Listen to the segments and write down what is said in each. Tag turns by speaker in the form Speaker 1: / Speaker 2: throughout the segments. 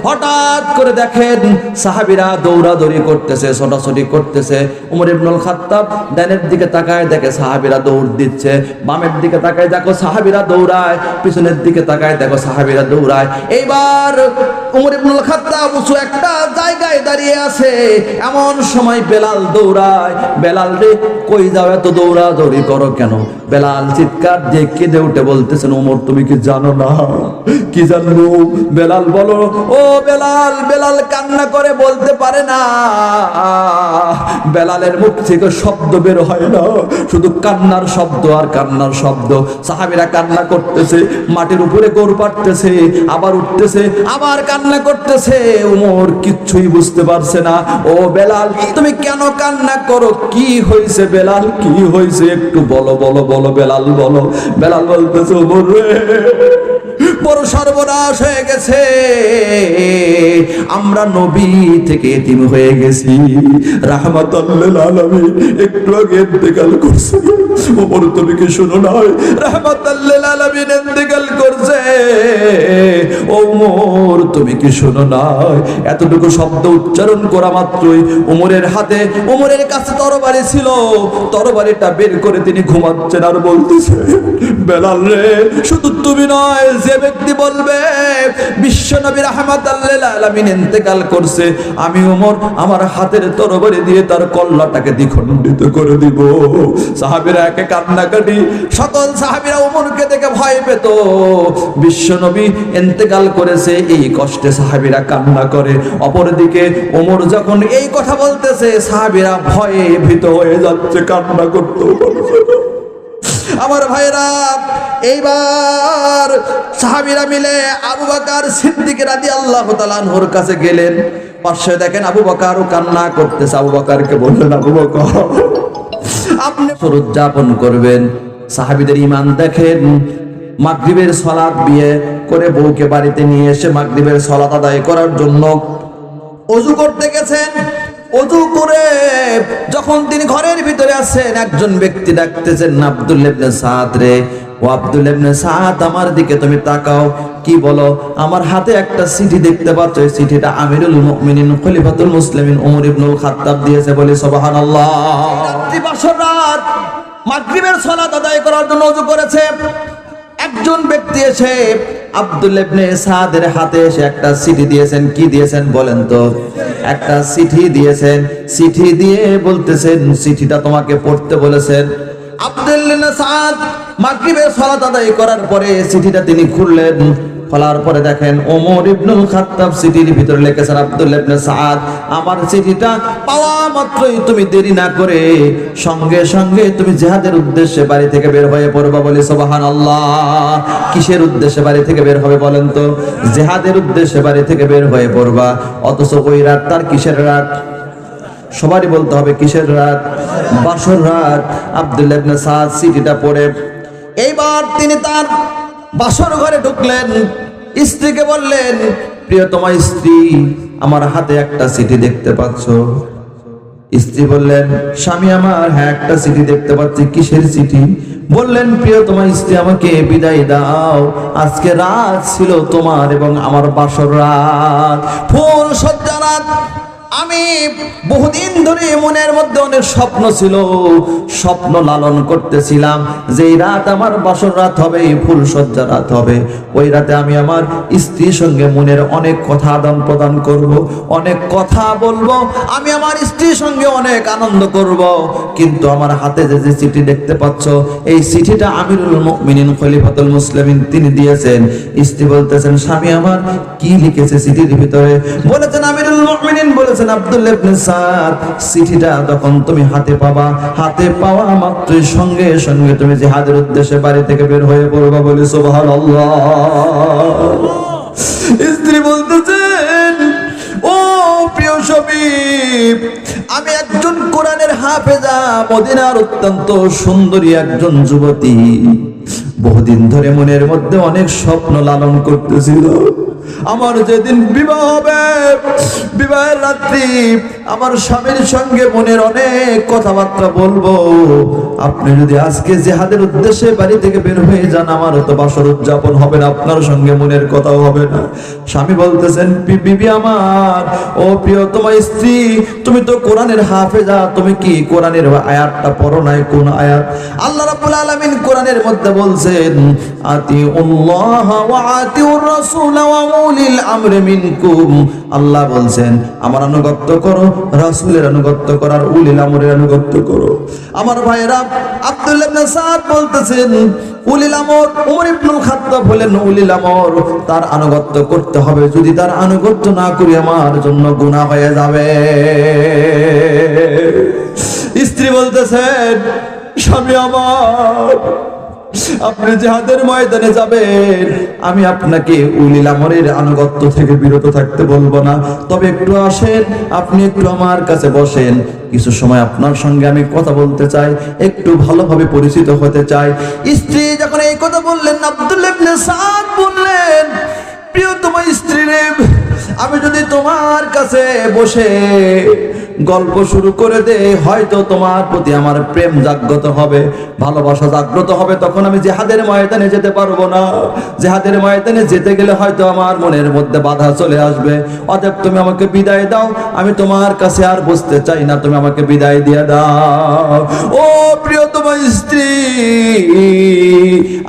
Speaker 1: হঠাৎ করে দেখেন সাহাবীরা দৌড়াদৌড়ি করতেছে, ছোটাছুটি করতেছে। ওমর ইবনুল খাত্তাব ডানের দিকে তাকায়, দেখে সাহাবীরা দৌড় দিচ্ছে। বামের দিকে তাকায়, দেখো সাহাবীরা দৌড়ায়। পিছনের দিকে তাকায়, দেখো সাহাবীরা দৌড়ায়। এইবার ওমর ইবনুল খাত্তাব উঁচু একটা জায়গায় দাঁড়িয়ে আছে। এমন সময় বেলাল দৌড়ায়। বেলাল রে, কই যাও, এত দৌড়াদৌড়ি করো কেন? বেলাল চিৎকার দিয়ে কেঁদে উঠে বলতেছেন, ওমর তুমি কি জানো না? কি জানবো? বেলাল বলো, ও বেলাল। বেলাল কান্না করে বলতে পারে না, বেলালের মুখ থেকে শব্দ বের হয় না, শুধু কান্নার শব্দ আর কান্নার শব্দ। সাহাবীরা কান্না করতেছে, মাটির উপরে গোর পাড়তেছে, আবার উঠতেছে, আবার কান্না করতেছে। ওমর কিচ্ছুই বুঝতে পারছে না। ও বেলাল, তুমি কেন কান্না করো? কি হয়েছে বেলাল, কি হয়েছে? একটু বলো বলো বলো বেলাল, বলো। বেলাল বলতেছে, ওমর রে, বড় সর্বনাশ হয়ে গেছে, আমরা নবী থেকে এতিম হয়ে গেছি। রাহমাতাল লিল আলামিন একটু আগে ইন্তেকাল করছে। ওমর তুমি কি শুনো না? রাহমাতাল লিল আলামিন ইন্তেকাল করছে। ওমর তুমি কি শুনো না? এতটুকু শব্দ উচ্চারণ করা মাত্রই ওমরের হাতে, ওমরের কাছে তরবারি ছিল। তরবারিটা বের করে তিনি ঘুমাচ্ছেন আর বলতেছে, বেলাল রে, শুধু তুমি নয়, যে ব্যক্তি বলবে বিশ্বনবী রাহমাতাল লিল আলামিন ইন্তেকাল করছে, আমি ওমর আমার হাতের তরবারি দিয়ে তার কল্লাটাকে দ্বিখণ্ডিত করে দিব। সাহাবীরা একে কান্নাকাটি, সকল সাহাবীরা ওমরকে দেখে ভয় পেত। বিশ্বনবী ইন্তেকাল করেছে, এই কষ্টে সাহাবীরা কান্না করে। অপরদিকে ওমর যখন এই কথা বলতেছে, সাহাবীরা ভয়ে ভীত হয়ে যাচ্ছে, কান্না করতে পারছে না। আমার ভাইরা, এইবার সাহাবীরা মিলে আবু বকর সিদ্দিক রাদিয়াল্লাহু তাআলা আনহুর কাছে গেলেন। পাশে দেখেন আবু বকরও কান্না করতেছে। আবু বকরকে বললেন, আবু বকর, আপনি উদযাপন করবেন। সাহাবীদের ঈমান দেখেন। মাগরিবের সালাত বিয়ে করে বউকে বাড়িতে নিয়ে এসে মাগরিবের সালাত আদায় করার জন্য ওযু করতে গেছেন। ওযু করে যখন তিনি ঘরের ভিতরে আছেন, একজন ব্যক্তি ডাকতেছেন, আব্দুল্লাহ ইবনে সাদ রে, ও আব্দুল্লাহ ইবনে সাদ, আমার দিকে তুমি তাকাও। কি বলো? আমার হাতে একটা চিঠি দেখতে পাচ্ছ, এই চিঠিটা আমিরুল মুমিনিন খলিফাতুল মুসলিমিন ওমর ইবনুল খাত্তাব দিয়েছে। বলি সুবহানাল্লাহ। রাত্রি বাসর রাত, মাগরিবের সালাত আদায় করার জন্য ওযু করেছে। একজন ব্যক্তি এসে আব্দুল্লাহ ইবনে সাদের হাতে এসে একটা চিঠি দিয়েছেন। কি দিয়েছেন বলেন তো? একটা চিঠি দিয়েছেন। চিঠি দিয়ে বলতেছেন, চিঠিটা তোমাকে পড়তে বলেছেন। আব্দুল্লাহ ইবনে সাদ মাগরিবের সালাত আদায় করার পরে চিঠিটা তিনি খুললেন। খোলার পরে দেখেন ওমর ইবনুল খাত্তাব চিঠির ভিতরে লিখেছেন, আব্দুল্লাহ ইবনে সাদ, আমার চিঠিটা পাওয়া মাত্রই তুমি দেরি না করে সঙ্গে সঙ্গে তুমি জিহাদের উদ্দেশ্যে বাড়ি থেকে বের হয়ে পড়বা। বলি সুবহানাল্লাহ। কিসের উদ্দেশ্যে বাড়ি থেকে বের হবে বলেন তো? জিহাদের উদ্দেশ্যে বাড়ি থেকে বের হয়ে পড়বা। অথচ ওই রাত তার কিসের রাত? সবারই বলতে হবে কিসের রাত? বাসর রাত। আব্দুল্লাহ ইবনে সাদ চিঠিটা পড়ে এইবার তিনি তার বাসর ঘরে ঢুকলেন। স্ত্রীকে বললেন, প্রিয়তমা স্ত্রী, আমার হাতে একটা চিঠি দেখতে পাচ্ছ? স্ত্রী বললেন, স্বামী আমার, হ্যাঁ একটা চিঠি দেখতে পাচ্ছি। কিসের চিঠি? বললেন, প্রিয়তমা স্ত্রী, আমাকে বিদায় দাও, আজকে রাত ছিল তোমার এবং আমার বাসর রাত, ফুল সজ্জা রাত। আমি বহুদিন ধরে মনের মধ্যে অনেক স্বপ্ন ছিল, স্বপ্ন লালন করতেছিলাম যে এই রাত আমার বাসর রাত হবে, ফুল সজ্জা রাত হবে। ওই রাতে আমি আমার স্ত্রীর সঙ্গে মনের অনেক কথা আদান প্রদান করব, অনেক কথা বলবো, আমি আমার স্ত্রীর সঙ্গে অনেক আনন্দ করব। কিন্তু আমার হাতে যে চিঠি দেখতে পাচ্ছ, এই চিঠিটা আমিরুল মুমিনিন খলিফাতুল মুসলিমিন তিনি দিয়েছেন। স্ত্রী বলতেছেন, স্বামী আমার, কি লিখেছে চিঠির ভিতরে? বলেছেন আমিরুল মুমিনিন বলেছেন, আব্দুল্লাহ ইবনে সাদ, চিঠিটা যখন তুমি হাতে পাবা, হাতে পাওয়া মাত্রই সঙ্গে সঙ্গে তুমি জিহাদের উদ্দেশ্যে বাড়ি থেকে বের হয়ে পড়বা। বলি সুবহানাল্লাহ। স্ত্রী বলতেছেন, ও প্রিয় স্বামী, আমি একজন কোরআনের হাফেজা, মদিনার অত্যন্ত সুন্দরী একজন যুবতী, বহুদিন ধরে মনের মধ্যে অনেক স্বপ্ন লালন করতেছিল। আমার যেদিন বিবাহ হবে, বিবাহের রাত্রি আমার স্বামীর সঙ্গে মনের অনেক কথাবার্তা বলবো, আপনি যদি আজকে জিহাদের উদ্দেশ্যে বাড়ি থেকে বের হয়ে যান, আমারও তো বাসর উদযাপন হবে না, আপনার সঙ্গে মনের কথাও হবে না। স্বামী বলতেছেন, বিবি আমার, ও প্রিয় তোমার স্ত্রী, তুমি তো কোরআনের হাফেজা, তুমি কি কোরআনের আয়াতটা পড়ো নাই? কোন আয়াত? আল্লাহ রাব্বুল আলামিন কোরআনের মধ্যে বলছেন, আতিউল্লাহ ওয়া আতিউর রাসূল ওয়া উলিল আমরি মিনকুম। আল্লাহ বলছেন, আমার আনুগত্য করো, রাসূলের আনুগত্য করো, আর উলিল আমরের আনুগত্য করো। আমার ভাইরা, আব্দুল্লাহ ইবনে সাদ বলতেছেন, উলিল আমর, ওমর ইবনুল খাত্তাব হলেন উলিল আমর, তার আনুগত্য করতে হবে, যদি তার আনুগত্য না করি আমার জন্য গুনাহ হয়ে যাবে। স্ত্রী বলতেছেন, স্বামী আমার, আপনি জিহাদের ময়দানে যাবেন, আমি আপনাকে উলিল আমরের আনুগত্য থেকে বিরত থাকতে বলবো না, তবে একটু আসেন, আপনি একটু আমার কাছে বসেন, কিছু সময় আপনার সঙ্গে আমি কথা বলতে চাই, একটু ভালোভাবে পরিচিত হতে চাই। স্ত্রী যখন এই কথা বললেন, আব্দুল্লাহ ইবনে সাদ বললেন, প্রিয়তম স্ত্রী রে, আমি যদি তোমার কাছে বসে গল্প শুরু করে দে, হয়তো তোমার প্রতি আমার প্রেম জাগ্রত হবে, ভালোবাসা জাগ্রত হবে, তখন আমি জিহাদের ময়দানে যেতে পারবো না। জিহাদের ময়দানে যেতে গেলে হয়তো আমার মনের মধ্যে বাধা চলে আসবে। অতএব তুমি আমাকে বিদায় দাও, আমি তোমার কাছে আর বসতে চাই না, তুমি আমাকে বিদায় দিয়ে দাও। ও প্রিয়তম স্ত্রী,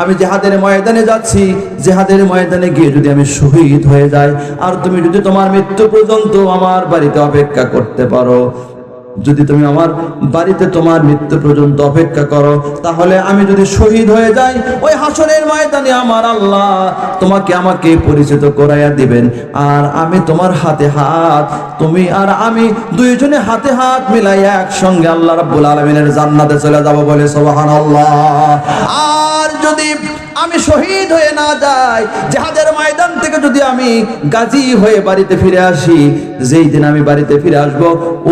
Speaker 1: আমি জিহাদের ময়দানে যাচ্ছি, জিহাদের ময়দানে গিয়ে যদি আমি শহীদ হয়ে যাই, আর তুমি যদি তোমার মৃত্যু পর্যন্ত আমার বাড়িতে অপেক্ষা করতে পারো, যদি তুমি আমার বাড়িতে তোমার মৃত্যু পর্যন্ত অপেক্ষা করো, তাহলে আমি যদি শহীদ হয়ে যাই, ওই হাসরের ময়দানে আমার আল্লাহ তোমাকে আমাকে পরিচিত করাইয়া দিবেন, আর আমি তোমার হাতে হাত, তুমি আর আমি দুইজনে হাতে হাত মিলাইয়া একসঙ্গে আল্লাহ রাব্বুল আলামিনের জান্নাতে চলে যাব, বলে সুবহানাল্লাহ। আর যদি আমি শহীদ হয়ে না যাই, জিহাদের ময়দান থেকে যদি আমি গাজী হয়ে বাড়িতে ফিরে আসি, যেই দিন আমি বাড়িতে ফিরে আসব,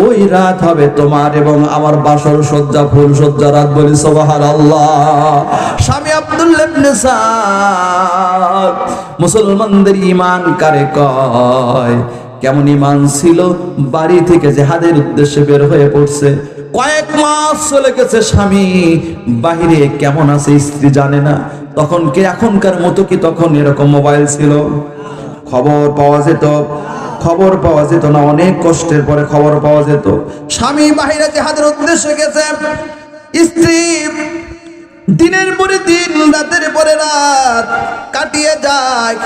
Speaker 1: ওই রাত হবে তোমার এবং আমার বাসর সজ্জা, ফুল সজ্জা রাত, বলি সুবহানাল্লাহ। স্বামী আব্দুল্লাহ ইবনে সাদ, মুসলমানদের ঈমান কারে কয়? কেমন ঈমান ছিল, বাড়ি থেকে জিহাদের উদ্দেশ্যে বের হয়ে পড়ছে, কয়েক মাস চলে গেছে, স্বামী বাহিরে কেমন আছে স্ত্রী জানে না। তখন কি এখনকার মতো কি তখন এরকম মোবাইল ছিল? খবর পাওয়া যেত? খবর পাওয়া যেত না, অনেক কষ্টের পরে খবর পাওয়া যেত। স্বামী বাহিরে জিহাদের উদ্দেশ্যে গেছে, স্ত্রী দিনের পরে দিন, রাতের পরে রাত কাটিয়ে যায়,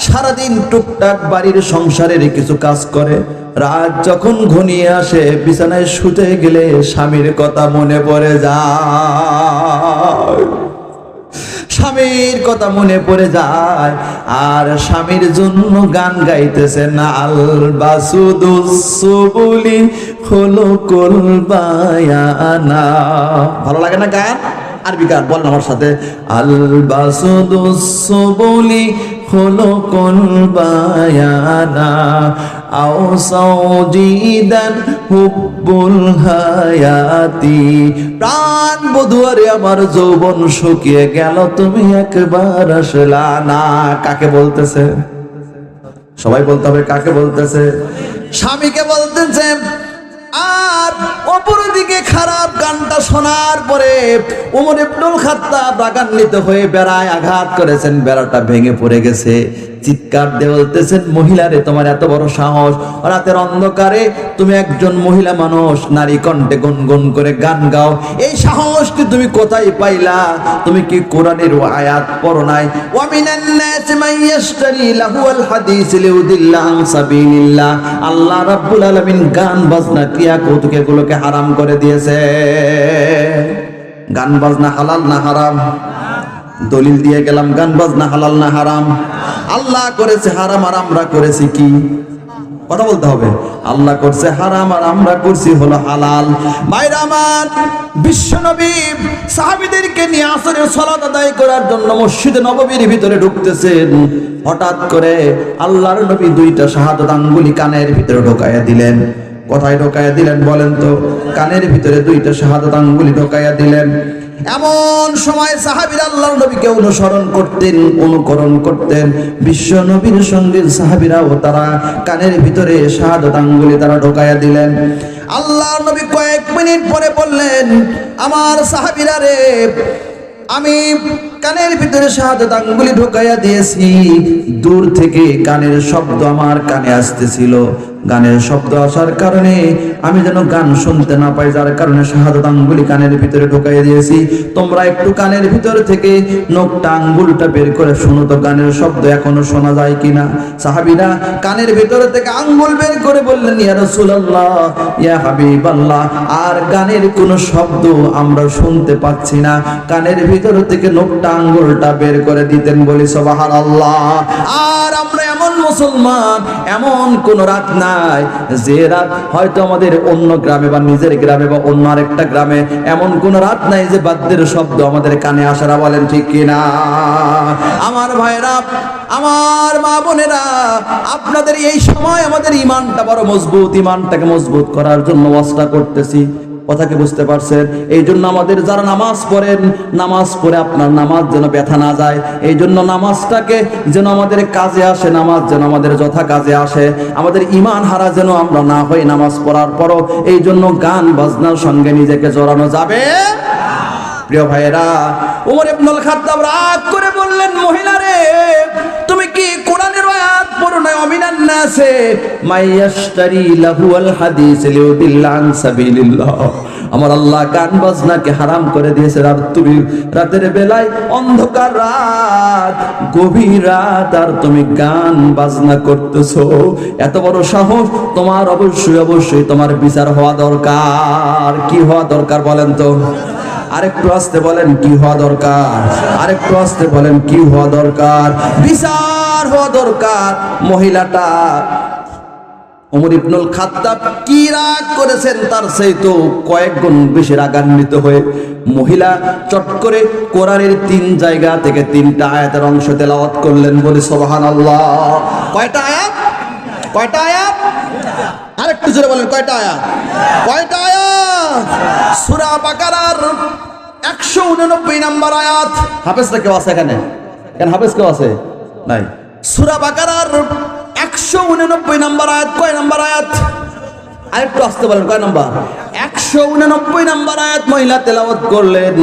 Speaker 1: সারাদিন টুকটাক বাড়ির সংসারের কিছু কাজ করে। রাত যখন ঘনিয়ে আসে, বিছানায় শুতে গেলে স্বামীর কথা মনে পড়ে যায়, স্বামীর কথা মনে পড়ে যায়, আর স্বামীর জন্য গান গাইতেছেন, আল বাসুদুসবুলি খুলুকুল বায়ানা। ভালো লাগে না গান? আরবি গান বলেন আমার সাথে, আল বাসুদুসবুলি খুলুকুল বায়ানা আও সাউজিদান হুব্বুল হায়াতি। প্রাণ বধুয়ারে আমার যৌবন শুকিয়ে গেল, তুমি একবার আসলা না। কাকে বলতেছে? সবাই বলতে হবে, কাকে বলতেছে? স্বামীকে বলতেছে। আর অপরদিকে খারাপ গানটা শোনার পরে ওমর ইবনুল খাত্তাব রাগান্বিত হয়ে বেড়ায় আঘাত করেছেন, বেড়াটা ভেঙে পড়ে গেছে। চিৎকার দিয়ে বলতেছেন, মহিলারে তোমার এত বড় সাহস, রাতের অন্ধকারে তুমি একজন মহিলা মানুষ নারী কণ্ঠে গুনগুন করে গান গাও, এই সাহস কি তুমি কোথায় পাইলা? তুমি কি কোরআনের আয়াত পড়ো নাই? ওয়া মিনান নাসি মান ইয়াশতারি লাহুল হাদিস লিউদিল্লা আন সাবিলিল্লাহ। আল্লাহ রাব্বুল আলামিন গান বাজনা ক্রিয়া কৌতুক এগুলোকে হারাম করে দিয়েছে। গান বাজনা হালাল না হারাম? দলিল দিয়ে গেলাম, গান বাজনা হালাল না হারাম? আল্লাহ করেছে হারাম, আর আমরা করেছি কি? কথা বলতে হবে। আল্লাহ করছে হারাম, আর আমরা করছি হলো হালাল। ভাইরা আমার, বিশ্বনবী সাহাবীদেরকে নিয়ে আসরের সালাত আদায় করার জন্য মসজিদে নববীর ভিতরে ঢুকতেছেন। হঠাৎ করে আল্লাহর নবী দুইটা শাহাদাত আঙ্গুলি কানের ভিতরে ঢোকাইয়া দিলেন। কোথায় ঢোকাইয়া দিলেন বলেন তো? কানের ভিতরে দুইটা শাহাদাত আঙ্গুলি ঢোকাইয়া দিলেন। এমন সময় সাহাবীরা আল্লাহর নবীকে অনুকরণ করতেন। বিশ্ব নবীর সঙ্গে সাহাবীরাও তারা কানের ভিতরে শাহাদাত আঙ্গুলি তারা ঢোকাইয়া দিলেন। আল্লাহর নবী কয়েক মিনিট পরে বললেন, আমার সাহাবীরা রে, আমি কানের ভিতরে শাহাদাত আঙ্গুলি ঢোকাইয়া দিয়েছি। দূর থেকে গানের শব্দ আমার কানে আসতেছিল। গানের শব্দ আসার কারণে আমি যেন গান শুনতে না পাই, যার কারণে শাহাদাত আঙ্গুলি কানের ভিতরে ঢোকাইয়া দিয়েছি। তোমরা একটু কানের ভিতর থেকে নখটা আঙ্গুলটা বের করে শুনো তো, গানের শব্দ এখনো শোনা যায় কিনা। সাহাবীরা কানের ভিতর থেকে আঙ্গুল বের করে বললেন, ইয়া রাসূলুল্লাহ, ইয়া হাবিবাল্লাহ, আর গানের কোনো শব্দ আমরা শুনতে পাচ্ছি না। কানের ভিতর থেকে নখটা আঙ্গুলটা বের করে দিতেন, বলি সুবহানাল্লাহ। আর আমরা এমন মুসলমান, এমন কোন রাত নাই যে রাত হয়তো আমাদের অন্য গ্রামে বা নিজের গ্রামে বা অন্য আরেকটা গ্রামে এমন কোন রাত নাই যে বাদ্যের শব্দ আমাদের কানে আসারা, বলেন ঠিক কিনা? আমার ভাইরা, আমার মা বোনেরা, আপনাদের এই সময় আমাদের ইমানটা বড় মজবুত। ইমানটাকে মজবুত করার জন্য ওয়াজটা করতেছি, কথা কি বুঝতে পারছেন? এই জন্য আমাদের যারা নামাজ পড়েন, নামাজ পড়ে আপনার নামাজ যেন ব্যথা না যায়, এই জন্য নামাজটাকে যেন আমাদের কাজে আসে, নামাজ যেন আমাদের যথা কাজে আসে, আমাদের ইমান হারা যেন আমরা না হই নামাজ পড়ার পরও। এই জন্য গান বাজনার সঙ্গে নিজেকে জড়ানো যাবে। প্রিয় ভাইয়েরা, ওমর ইবনুল খাত্তাব রাগ করে বললেন, মহিলা রে, তুমি কি কোরআনের আয়াত পড়ো না? অমিনান নাসে মাইয়াশতারি লাহুল হাদিস লিউদিল্লা আন সাবিলিল্লাহ। আমার আল্লাহ গান বাজনাকে হারাম করে দিয়েছে। আর তুমি রাতের বেলায়, অন্ধকার রাত, গভীর রাত, আর তুমি গান বাজনা করতেছো, এত বড় সাহস তোমার! অবশ্যই তোমার বিচার হওয়া দরকার। কি হওয়া দরকার বলেন তো? আরেকটু আসতে বলেন, কি হওয়া দরকার? আরেকটু আসতে বলেন, কি হওয়া দরকার? বিচার হওয়া দরকার। মহিলাটা ওমর ইবনুল খাত্তাব কি রাগ করেছেন, তার সেই তো কয়েক গুণ বেশি রাগান্বিত হয়ে মহিলা চট করে কোরআনের 3 জায়গা থেকে 3টা আয়াতের অংশ তেলাওয়াত করলেন, বলি সুবহানাল্লাহ। কয়টা আয়াত? কয়টা আয়াত? আরেকটু জোরে বলেন, কয়টা আয়াত? কয়টা আয়াত? সূরা বাকারার 189 নম্বর আয়াত। হাফেজটা কেউ আছে এখানে? কেন হাফেজ কেউ আছে? নাই। সূরা বাকারার 189 নম্বর আয়াত। কয় নম্বর আয়াত? আরেকটু আসতে বলেন, কয় নম্বর? 189 নম্বর আয়াত মহিলা তেলাওয়াত করলেন,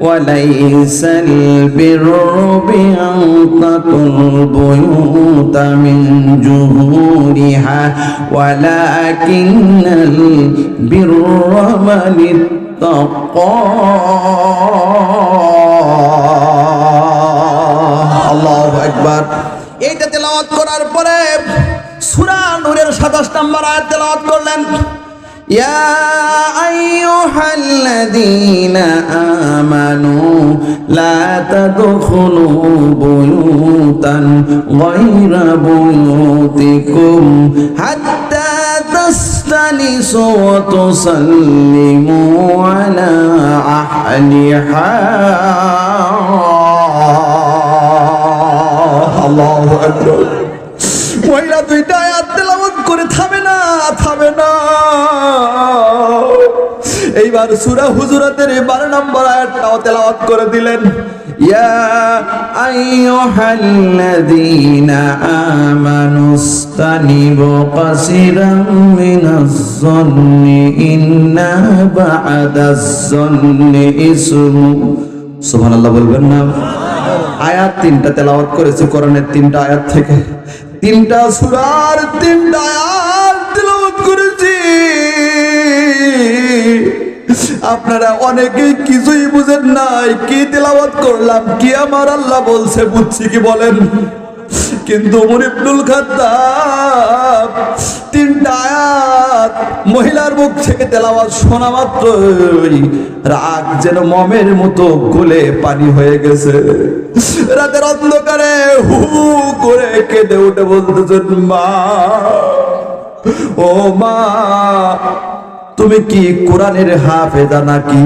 Speaker 1: ওয়ালাইসাল বিররু বিআতাতুল বুয়ুতা মিন জুহুরিহা ওয়ালাকিনাল বিররা মানিত্তাকা। আল্লাহু আকবার। এইটা তেলাওয়াত করার পরে সূরা নূরের 27 নম্বর আয়াত তেলাওয়াত করলেন, ইয়া আইয়ুহাল্লাযীনা আমানু লা তাদখুলু বুয়ুতান গায়রা বুয়ুতিকুম হাত্তা তাস্তানিসু ওয়া তুসাল্লিমু আলা আহলিহা। আল্লাহু আকবার। মহিলা 2টা আয়াত তেলাওয়াত করে থামে না। এইবার সূরা হুজুরাতের 12 নম্বর আয়াতটাও তেলাওয়াত করে দিলেন, ইয়া আইয়ুহাল্লাযীনা আমানুস্তানিবু কাসীরাম মিনাজ-যন্নি ইন্না বা'দাজ-যন্নি ইসমু। সুবহানাল্লাহ বলবেন না? আয়াত 3টা তেলাওয়াত করেছি কোরআনের 3টা আয়াত থেকে। 3টা সূরার 3টা আয়াত তেলাওয়াত করেছি। আপনারা অনেকেই কিছুই বুঝেন নাই, কি তেলাওয়াত করলাম, কি আমার আল্লাহ বলছে বুঝছি কি বলেন? কিন্তু ওমর ইবনুল খাত্তাব 3টা আয়াত মহিলার মুখ থেকে তেলাওয়াত শোনা মাত্রই রাগ যেন মমের মতো গলে পানি হয়ে গেছে। রাতের অন্ধকারে হু করে কেঁদে উঠে বলতেছেন, মা, ও মা, তুমি কি কোরআনের হাফেজা নাকি?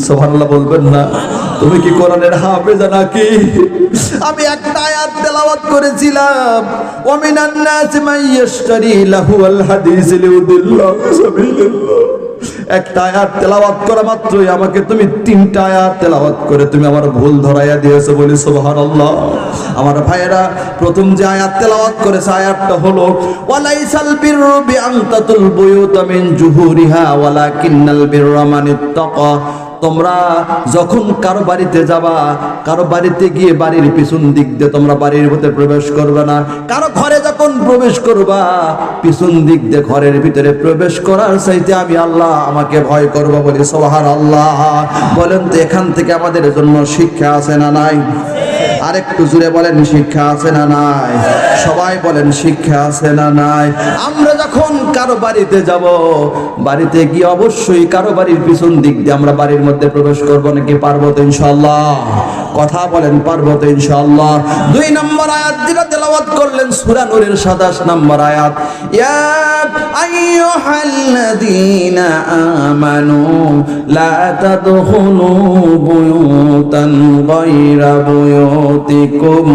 Speaker 1: সুবহানাল্লাহ বলবেন না? তুমি কি কোরআনের হাফেজা নাকি? আমি একটা আয়াত তেলাওয়াত করেছিলাম, ওয়া মিনান নাসি মান ইয়াশতারি লাহুল হাদিস লিউদিল্লা সাবিলিল্লাহ। একটা আয়াত তেলাওয়াত করা মাত্রই আমাকে তুমি তিনটা আয়াত তেলাওয়াত করে তুমি আমার ভুল ধরাইয়া দিয়েছো, বলি সুবহানাল্লাহ। আমার ভাইয়েরা, প্রথম যে আয়াত তেলাওয়াত করেছে আয়াতটা হলো ওয়ালাইসাল বিররু বিআনতাতুল বুয়ুতা মিন জুহুরিহা ওয়ালাকিন্নাল বিররা মানিত্তাকা। তোমরা যখন কারো বাড়িতে যাবা, কারো বাড়িতে গিয়ে বাড়ির পিছন দিক দিয়ে তোমরা বাড়ির ভিতরে প্রবেশ করবে না। কারো ঘরে যখন প্রবেশ করবা, পিছন দিক দিয়ে ঘরের ভিতরে প্রবেশ করার চাইতে আমি আল্লাহ আমাকে ভয় করব, বলি সুবহানাল্লাহ। বলেন তো এখান থেকে আমাদের জন্য শিক্ষা আছে না নাই? আরেকটু জুড়ে বলেন, শিক্ষা আছে না নাই? সবাই বলেন, শিক্ষা আছে না নাই? আমরা যখন কারো বাড়িতে যাব, বাড়িতে গিয়ে অবশ্যই কারো বাড়ির পিছন দিক দিয়ে আমরা বাড়ির মধ্যে প্রবেশ করব নাকি? পারবো তো ইনশাআল্লাহ? কথা বলেন, পারবো তো ইনশাআল্লাহ? 2 নম্বর আয়াত যেটা তেলাওয়াত করলেন সূরা নূরের 27 নম্বর আয়াত, ইয়া আইয়ুহাল্লাযীনা আমানু লা তাদখুলু বুয়ুতান গায়রা বুয়ুতিকুম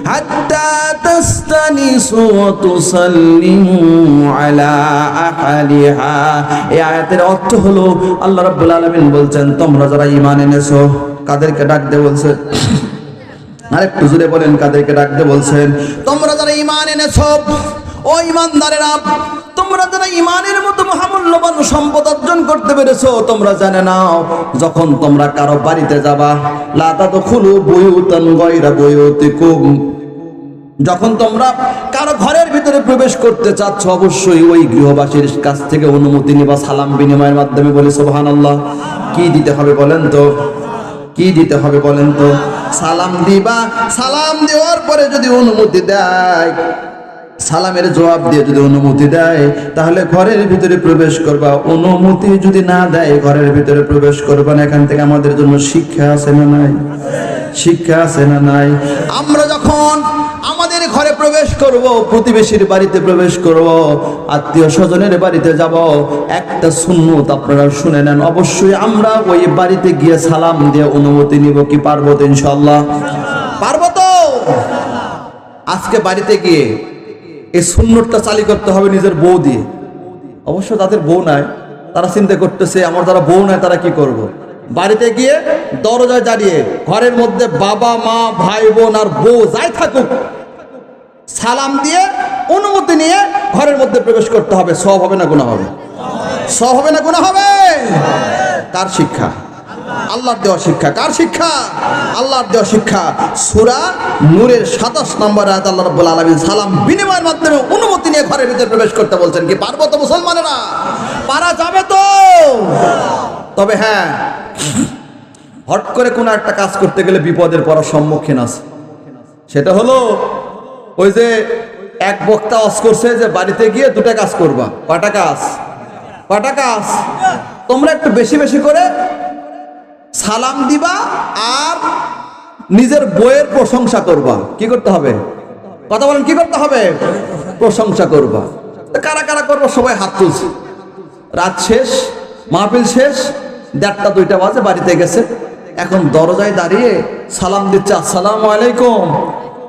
Speaker 1: হাত্তা তাস্তানিসু ওয়া তুসাল্লিমু আলা আহলিহা। এই আয়াতের অর্থ হলো আল্লাহ রাব্বুল আলামিন বলছেন, তোমরা যারা ঈমান এনেছো, কাদেরকে ডাক দিয়ে বলছে? আরেকটু জোরে বলেন, কাদেরকে ডাক দিয়ে বলছেন? তোমরা যারা ঈমান এনেছো, ও ঈমানদারেরা, তোমরা যারা ঈমানের মতো মহামূল্যবান সম্পদ অর্জন করতে পেরেছো, তোমরা জেনে নাও, যখন তোমরা কারো বাড়িতে যাবা, লা তাদখুলু বুয়ুতান গায়রা বুয়ুতিকুম, যখন তোমরা কারো ঘরের ভিতরে প্রবেশ করতে চাচ্ছ, অবশ্যই ওই গৃহবাসীর কাছ থেকে অনুমতি নিবা সালাম বিনিময়ের মাধ্যমে, বলি সুবহানাল্লাহ। কি দিতে হবে বলেন তো? কি দিতে হবে বলেন তো? সালাম দিবা। সালাম দেওয়ার পরে যদি অনুমতি দেয়, সালামের জবাব দিয়ে যদি অনুমতি দেয়, তাহলে ঘরের ভিতরে প্রবেশ করবা। অনুমতি যদি না দেয়, ঘরের ভিতরে প্রবেশ করবা না। এখান থেকে আমাদের জন্য শিক্ষা আছে না নাই? শিক্ষা আছে না নাই? আমরা যখন আমাদের ঘরে প্রবেশ করব, প্রতিবেশীর বাড়িতে প্রবেশ করব, আত্মীয় স্বজনের বাড়িতে যাব, একটা সুন্নত আপনারা শুনে নেন, অবশ্যই আমরা ওই বাড়িতে গিয়ে সালাম দিয়ে অনুমতি নিব। কি পারবো তো ইনশাআল্লাহ? পারবো তো? আজকে বাড়িতে গিয়ে এই সুন্নতটা চালু করতে হবে নিজের বউ দিয়ে। অবশ্য তাদের বউ নাই, তারা চিন্তা করতেছে আমার যারা বউ নাই তারা কি করব। বাড়িতে গিয়ে দরজায় দাঁড়িয়ে, ঘরের মধ্যে বাবা মা ভাই বোন আর বউ যাই থাকুক, সালাম দিয়ে অনুমতি নিয়ে ঘরের মধ্যে প্রবেশ করতে হবে। সওয়াব হবে না গুনাহ হবে? সওয়াব হবে না গুনাহ হবে? কার শিক্ষা? আল্লাহর দেওয়া শিক্ষা। কার শিক্ষা? আল্লাহর দেওয়া শিক্ষা। সূরা নূরের 27 নম্বর আয়াত আল্লাহ রাব্বুল আলামিন সালাম বিনিময়ের মাধ্যমে অনুমতি নিয়ে ঘরের ভিতরে প্রবেশ করতে বলছেন। কি পারবো তো মুসলমানেরা? পারা যাবে তো? তবে হ্যাঁ, হট করে কোনো একটা কাজ করতে গেলে বিপদের পড়ার সম্মুখীন আছে। সেটা হলো ওই যে এক বক্তা ওয়াজ করছে যে বাড়িতে গিয়ে 2টা কাজ করবা। কয়টা কাজ? কয়টা কাজ? তোমরা একটু বেশি বেশি করে সালাম দিবা আর নিজের বইয়ের প্রশংসা করবা। কি করতে হবে? কথা বলেন, কি করতে হবে? প্রশংসা করবা। কারা কারা করবো? সবাই হাত তুলছে। রাত শেষ, মাহফিল শেষ, 1:30 2টা বাজে, বাড়িতে গেছে। এখন দরজায় দাঁড়িয়ে সালাম দিচ্ছে, আসসালামু আলাইকুম।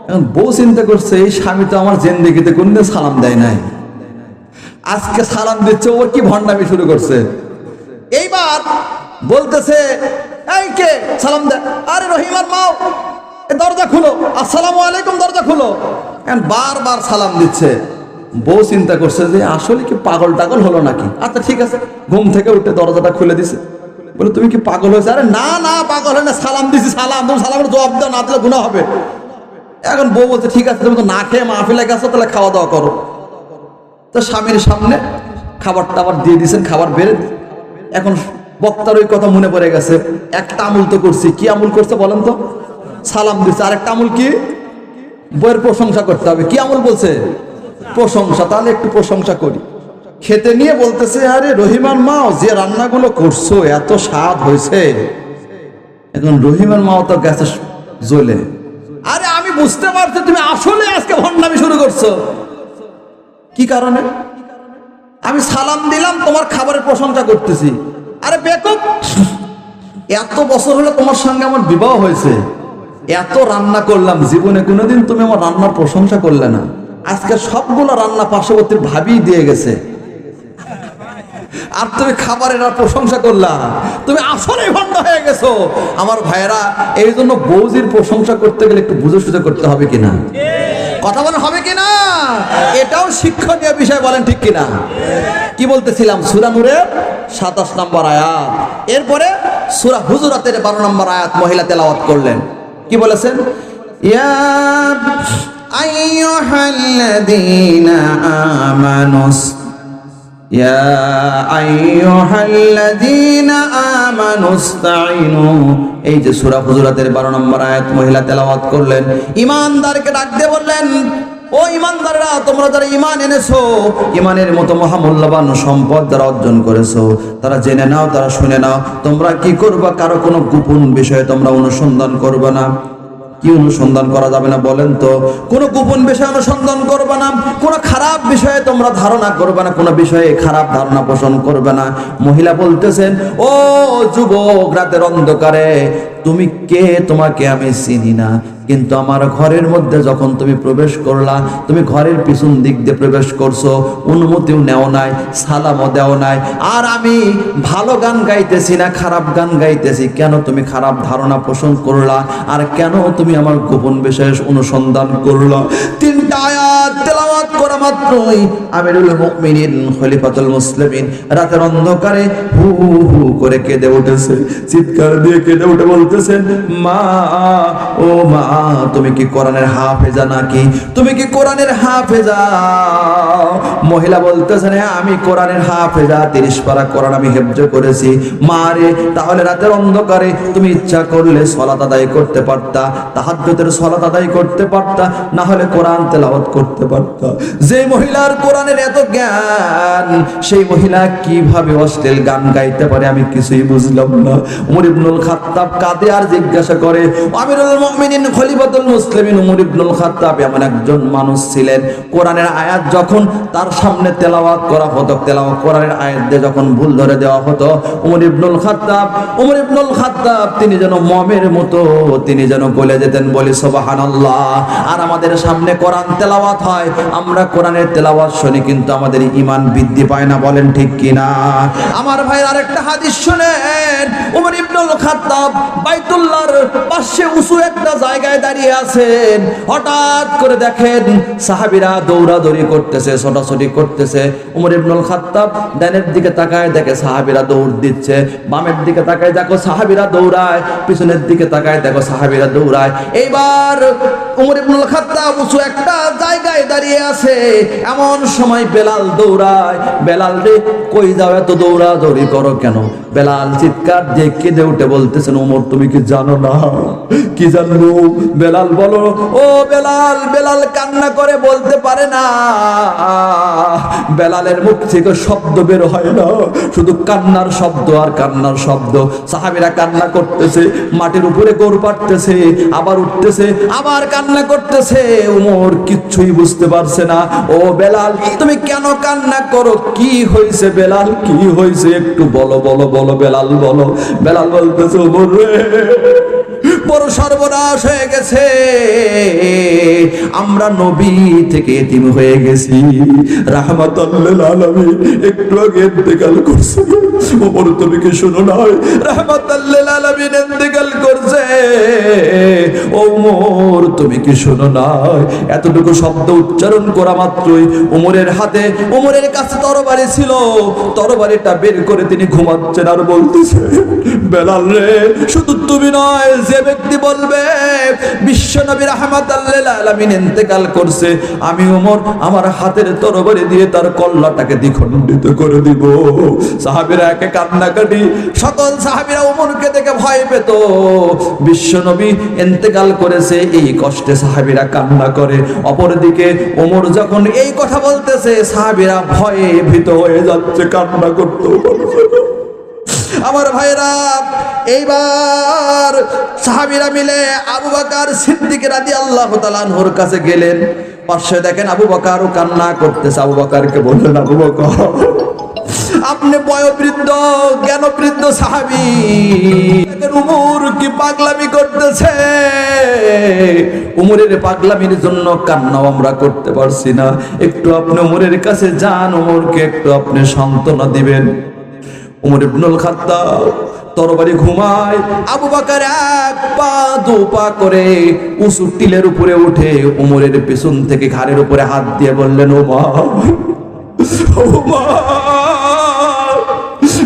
Speaker 1: এখন বউ চিন্তা করছে, এই স্বামী তো আমার জিন্দেগিতে কোনদিন সালাম দেয় নাই, আজকে সালাম দিচ্ছে, ওর কি ভণ্ডামি শুরু করছে। এইবার বলতেছে, এই কে সালাম দেয়? আরে রহিমার মাও, দরজা খুলো, আসসালামু আলাইকুম, দরজা খুলো। এখন বারবার সালাম দিচ্ছে। বউ চিন্তা করছে যে আসলে কি পাগল টাগল হলো নাকি। আচ্ছা ঠিক আছে, ঘুম থেকে উঠে দরজাটা খুলে দিছে। বলে তুমি কি পাগল হয়েছে? আরে না না, পাগল হয় না, সালাম দিছি, সালাম। তুমি সালামের জবাব দাও, না দিলে গুনাহ হবে। এখন বউ বলছে, ঠিক আছে, তুমি তো না খেয়ে মাহফিলে গেছো, তাহলে খাওয়া দাওয়া করো। তো স্বামীর সামনে খাবার টাবার দিয়ে দিয়েছেন, খাবার বেড়ে। এখন বক্তার ওই কথা মনে পড়ে গেছে, একটা আমল তো করছি। কি আমল করছে বলেন তো? সালাম দিচ্ছে। আর একটা আমল কি? বইয়ের প্রশংসা করতে হবে। কি আমল বলছে? প্রশংসা। তাহলে একটু প্রশংসা করি। খেতে নিয়ে বলতেছে, আরে রহিমার মাও যে রান্নাগুলো করছো এত স্বাদ হয়েছে। এখন রহিমার মাও তো গেছে জ্বলে। আরে আমি বুঝতে পারছি তুমি আসলে আজকে ভণ্ডামি শুরু করছো। কি কারণে? আমি সালাম দিলাম, তোমার খাবারের প্রশংসা করতেছি। আরে বেকুব, এত বছর হলো তোমার সঙ্গে আমার বিবাহ হয়েছে, এত রান্না করলাম, জীবনে কোনোদিন তুমি আমার রান্নার প্রশংসা করলে না। আজকে সবগুলো রান্না পার্শ্ববর্তী ভাবি দিয়ে গেছে, আর তুমি খাবারের আর প্রশংসা করলা, তুমি আসলেই ভণ্ড হয়ে গেছো। আমার ভাইয়েরা, এই জন্য বৌজির প্রশংসা করতে গেলে একটু বুঝে সুঝে করতে হবে কিনা, কথা বলেন হবে কিনা? এটাও শিক্ষণীয় বিষয়, বলেন ঠিক কিনা? কি বলতেছিলাম? সূরা নূরের 27 নম্বর আয়াত, এরপরে সূরা হুজুরাতের 12 নম্বর আয়াত মহিলা তেলাওয়াত করলেন। কি বলেছেন? ইয়া আইয়ুহাল্লাযীনা আমানুস, ইয়া আইয়ুহাল্লাযীনা আমানুস্তাঈনু। এই যে সূরা হুজুরাতের 12 নম্বর আয়াত মহিলা তেলাওয়াত করলেন, ঈমানদারকে ডাক দিয়ে বললেন, ও ঈমানদাররা, তোমরা যারা ঈমান এনেছো, ঈমানের মতো মহামূল্যবান সম্পদ যারা অর্জন করেছো, তারা জেনে নাও, তারা শুনে নাও, তোমরা কি করবা? কারো কোনো গোপন বিষয়ে তোমরা অনুসন্ধান করবে না। কি অনুসন্ধান করা যাবে না বলেন তো? কোনো গোপন বিষয়ে অনুসন্ধান করবে না, কোনো খারাপ বিষয়ে তোমরা ধারণা করবে না, কোনো বিষয়ে খারাপ ধারণা পোষণ করবে না। মহিলা বলতেছেন, ও যুবক, রাতের অন্ধকারে তুমি কে? তোমাকে আমি চিনি না, কিন্তু আমার ঘরের মধ্যে যখন তুমি প্রবেশ করলা, তুমি ঘরের পিছন দিক দিয়ে প্রবেশ করছো, অনুমতিও নেও নাই, সালামও দেও নাই, আর আমি ভালো গান গাইতেছি না খারাপ গান গাইতেছি, কেন তুমি খারাপ ধারণা পোষণ করলা? আর কেন তুমি আমার গোপন বিষয়ে অনুসন্ধান করলা? 3টা আয়াত তেলাওয়াত করা মাত্রই আমিরুল মুমিনিন খলিফাতুল মুসলিমিন রাতের অন্ধকারে হু হু করে কেঁদে উঠেছে, চিৎকার দিয়ে কেঁদে উঠে বলতেছেন, মা, ও মা, তুমি কি কোরআনের হাফেজা নাকি? তুমি কি কোরআনের হাফেজা? মহিলা বলতেছেন, হ্যাঁ, আমি কোরআনের হাফেজা, 30 পারা কোরআন আমি হেফজ করেছি। মা রে, তাহলে রাতের অন্ধকারে তুমি ইচ্ছা করলে সালাত আদায় করতে পারতা, তাহাজ্জুদের সালাত আদায় করতে পারতা, না হলে কোরআন তেলাওয়াত করতে পারতা। যে মহিলার কোরআনের এত জ্ঞান, সেই মহিলা কিভাবে অশ্লীল গান গাইতে পারে? আমি কিছুই বুঝলাম না। উমর ইবনুল খাত্তাব কাঁদে আর জিজ্ঞাসা করে, আমিরুল মুমিনিন খলিফাতুল মুসলিমিন উমর ইবনুল খাত্তাব এমন একজন মানুষ ছিলেন, কোরআনের আয়াত যখন তার সামনে তেলাওয়াত করা হতো, কোরআনের আয়াত দিয়ে যখন ভুল ধরে দেওয়া হতো, উমর ইবনুল খাত্তাব তিনি যেন মমের মতো, তিনি যেন গলে যেতেন। বলি সুবহানাল্লাহ। আর আমাদের সামনে কোরআন তেলাওয়াত হয়, আমরা কোরআনের তেলাওয়াত শুনি, কিন্তু আমাদের ঈমান বৃদ্ধি পায় না, বলেন ঠিক কিনা? আমার ভাইয়ের আরেকটা হাদিস শুনেন। উমর ইবনুল খাত্তাব বাইতুল্লাহর পাশে উঁচু একটা জায়গায় দাঁড়িয়ে আছেন, হঠাৎ করে দেখেন সাহাবীরা দৌড়াদৌড়ি করতেছে, ছোটাছুটি করতেছে। উমর ইবনুল খাত্তাব ডানের দিকে তাকায়, দেখে সাহাবীরা দৌড় দিচ্ছে, বামের দিকে তাকায়, দেখো সাহাবীরা দৌড়ায়, পিছনের দিকে তাকায়, দেখো সাহাবীরা দৌড়ায়। এইবার উমর ইবনুল খাত্তাব উঁচু একটা জায়গায় দাঁড়িয়ে আছে, এমন সময় বেলাল দৌড়ায়। বেলাল রে, কই যাও, এত দৌড়াদৌড়ি করো কেন? বেলাল চিৎকার দিয়ে কেঁদে উঠে বলতেছেন, ওমর তুমি কি জানো না? কি জানবো? বেলাল বলো। ও বেলাল। বেলাল কান্না করে বলতে পারে না, বেলালের মুখ থেকে শব্দ বের হয় না, শুধু কান্নার শব্দ আর কান্নার শব্দ। সাহাবীরা কান্না করতেছে, মাটির উপরে গোর পাড়তেছে, আবার উঠতেছে, আবার কান্না করতেছে। ওমর কিচ্ছুই বুঝতে পারছে না। ও বেলাল, তুমি কেন কান্না করো? কি হয়েছে বেলাল, কি হয়েছে? একটু বলো বলো বলো বেলাল, বলো। বেলাল বলতেছে, ওমর রে, বড় সর্বনাশ হয়ে গেছে, আমরা নবী থেকে এতিম হয়ে গেছি। রাহমাতুল লিল আলামিন একটু আগে ইন্তেকাল করছে। ওমর তুমি কি শুনো না? রাহমাতুল লিল আলামিন ইন্তেকাল করছে। ওমর তুমি কি শুনো না? এতটুকু শব্দ উচ্চারণ করা মাত্রই ওমরের হাতে, ওমরের কাছে তরবারি ছিল, তরবারিটা বের করে তিনি ঘুমাচ্ছেন আর বলতেছে, বেলাল রে, শুধু তুমি নয়, যে ব্যক্তি বলবে বিশ্বনবী রাহমাতুল লিল আলামিন ইন্তেকাল করছে, আমি ওমর আমার হাতের তরবারি দিয়ে তার কল্লাটাকে দ্বিখণ্ডিত করে দিব। সাহাবীরা একে কান্নাকাটি, সকল সাহাবীরা ওমরকে দেখে ভয় পেত। বিশ্বনবী ইন্তেকাল করেছে, এই কষ্টে সাহাবীরা কান্না করে। অপরদিকে ওমর যখন এই কথা বলতেছে, সাহাবীরা ভয়ে ভীত হয়ে যাচ্ছে, কান্না করতেও পারছে না। আমার ভাইরা, এইবার সাহাবীরা মিলে আবু বকর সিদ্দিক রাদিয়াল্লাহু তাআলা আনহুর কাছে গেলেন। পাশে দেখেন আবু বকরও কান্না করতেছে। আবু বকরকে বললেন, আবু বকর আপনি বয়োবৃদ্ধ জ্ঞানবৃদ্ধ সাহাবী, উমর কি পাগলামি করতেছে? উমরের পাগলামির জন্য কান্নাও আমরা করতে পারছি না। একটু আপনি উমরের কাছে যান, উমরকে একটু আপনি সান্ত্বনা দিবেন। উমর ইবনুল খাত্তাব তরবারি ঘুমায়, আবু বকর এক পা দু পা করে উঁচু টিলের উপরে উঠে উমরের পেছন থেকে ঘাড়ের উপরে হাত দিয়ে বললেন, ওমর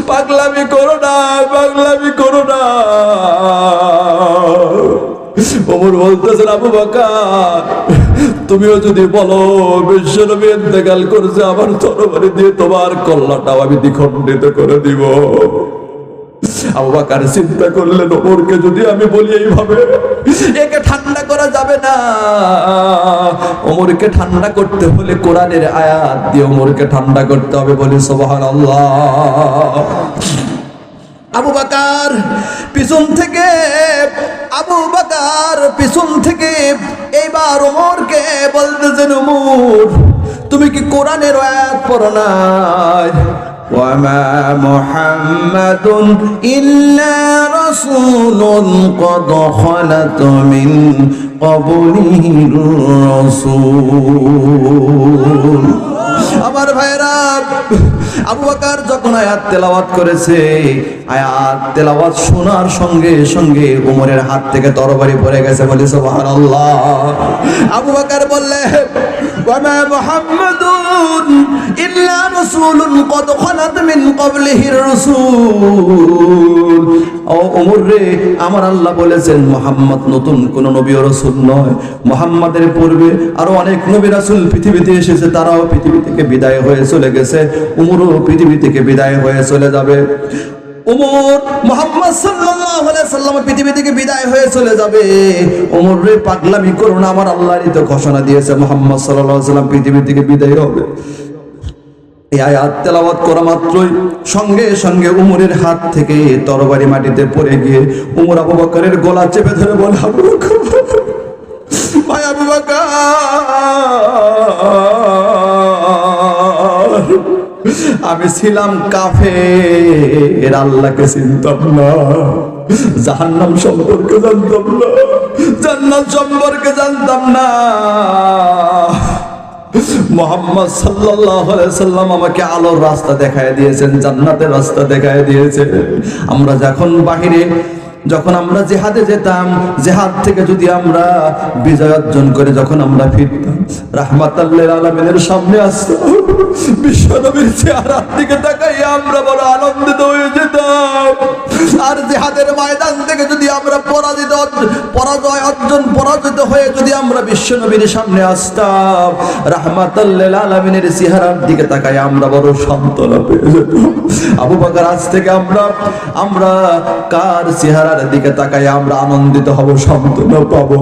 Speaker 1: পাগলামি করো না, পাগলামি করো না। ওমর বলতেছেন, আবু বকর তুমিও যদি বলো বিশ্বনবী ইন্তেকাল করছে, আমার তরবারি দিয়ে তোমার কল্লাটাও আমি দ্বিখণ্ডিত করে দিব। আবু বকর চিন্তা করলেন, ওমরকে যদি আমি বলি এইভাবে, একে ঠান্ডা করা যাবে না। ওমরকে ঠান্ডা করতে হলে কোরআনের আয়াত দিয়ে ওমরকে ঠান্ডা করতে হবে। বলি সুবহানাল্লাহ। আবু বকর পিছন থেকে এইবার ওমরকে বলতেছেন, ওমর তুমি কি কোরআনের আয়াত পড়ো নাই? وما محمد إلا رسول قد خلت من قبله الرسول। আমার ভাইরা, আবু বকর যখন আয়াত তেলাওয়াত করেছে, আয়াত তেলাওয়াত শোনার সঙ্গে সঙ্গে ওমরের হাত থেকে তরবারি পড়ে গেছে। বলি সুবহানাল্লাহ। আবু বকর বললেন, ওয়ামা মুহাম্মাদুন ইল্লা রাসূলুন ক্বাদ খালাত মিন ক্বাবলিহির রাসূল। ও ওমর রে, আমার আল্লাহ বলেছেন মুহাম্মদ নতুন কোন নবী ও রাসূল নয়। মুহাম্মাদের পূর্বে আরো অনেক নবী রাসূল পৃথিবীতে এসেছে, তারাও পৃথিবী থেকে বিদায় হয়ে চলে গেছে, উমরও পৃথিবী থেকে বিদায় হয়ে চলে যাবে। উমর মুহাম্মদ সাল্লাল্লাহু আলাইহি সাল্লাম পৃথিবী থেকে বিদায় হয়ে চলে যাবে। উমর রে পাগলামি করো না, আমার আল্লাহরই তো ঘোষণা দিয়েছে মুহাম্মদ সাল্লাল্লাহু আলাইহি সাল্লাম পৃথিবী থেকে বিদায় হবে। এই আয়াত তেলাওয়াত করা মাত্রই সঙ্গে সঙ্গে উমরের হাত থেকে তরবারি মাটিতে পড়ে গিয়ে উমর আবু বকরের গলা চেপে ধরে বলে, আবু বকর ভাই, আবু বকর আমি ছিলাম কাফের, আল্লাহকে চিনতাম না, জাহান্নাম সম্পর্কে জানতাম না, জান্নাত সম্পর্কে জানতাম না। মুহাম্মদ সাল্লাল্লাহু আলাইহি সাল্লাম আমাকে আলোর রাস্তা দেখায় দিয়েছেন, জান্নাতের রাস্তা দেখায় দিয়েছেন। আমরা যখন আমরা জিহাদে যেতাম, জিহাদ থেকে যদি আমরা বিজয় অর্জন করে যখন আমরা ফিরতাম, রাহমাতাল লিল আলামিনের সামনে আসতাম, বিশ্বনবীর চেহারার দিকে তাকাইয়া আমরা বড় আনন্দিত হয়ে যেতাম। আর জিহাদের ময়দান থেকে যদি আমরা পরাজিত হয়ে যদি আমরা বিশ্বনবীর সামনে আসতাম, রাহমাতাল লিল আলামিনের চেহারার দিকে তাকাইয়া আমরা বড় সান্ত্বনা পেয়ে যেতাম। আবু বকর, আজ থেকে আমরা কার চেহারা দিকে তাকাই আমরা আনন্দিত হব, সান্ত্বনা পাবো।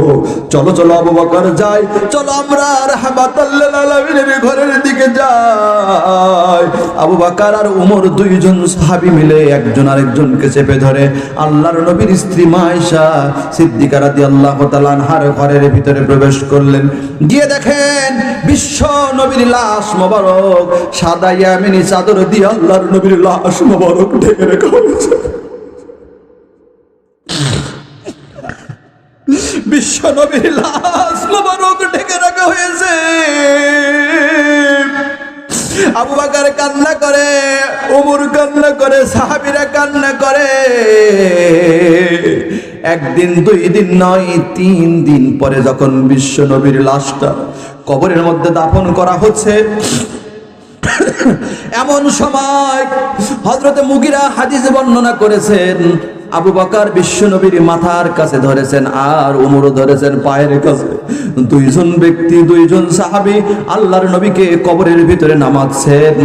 Speaker 1: চলো চলো আবু বকর যাই, চলো আমরা রাহমাতাল লিল আলামিনের ঘরের দিকে যাই। আবু বকর আর উমর দুইজন সাহাবী মিলে একজন আরেকজনকে চেপে ধরে আল্লাহর নবীর স্ত্রী মা আয়েশা সিদ্দিকা রাদিয়াল্লাহু তাআলা আনহার ঘরের ভিতরে প্রবেশ করলেন। গিয়ে দেখেন বিশ্ব নবীর লাশ মোবারক সাদা ইয়ামিনী চাদর দিয়ে আল্লাহর নবীর লাশ মোবারক ঢেকে রাখা হয়েছে। বিশ্ব নবীর লাশ মোবারক ঢেকে রাখা হয়েছে। আবু বকর কান্না করে, ওমর কান্না করে, সাহাবীরা কান্না করে। একদিন দুই দিন নয়, 3 দিন পরে যখন বিশ্ব নবীর লাশটা কবরের মধ্যে দাফন করা হচ্ছে, এমন সময় হযরতে মুগিরা হাদিসে বর্ণনা করেছেন, আবু বকর বিশ্ব নবীর মাথার কাছে ধরেছেন আর উমরও ধরেছেন পায়ের কাছে। দুইজন সাহাবী আল্লাহর নবীকে কবরের ভিতরে নামাচ্ছেন।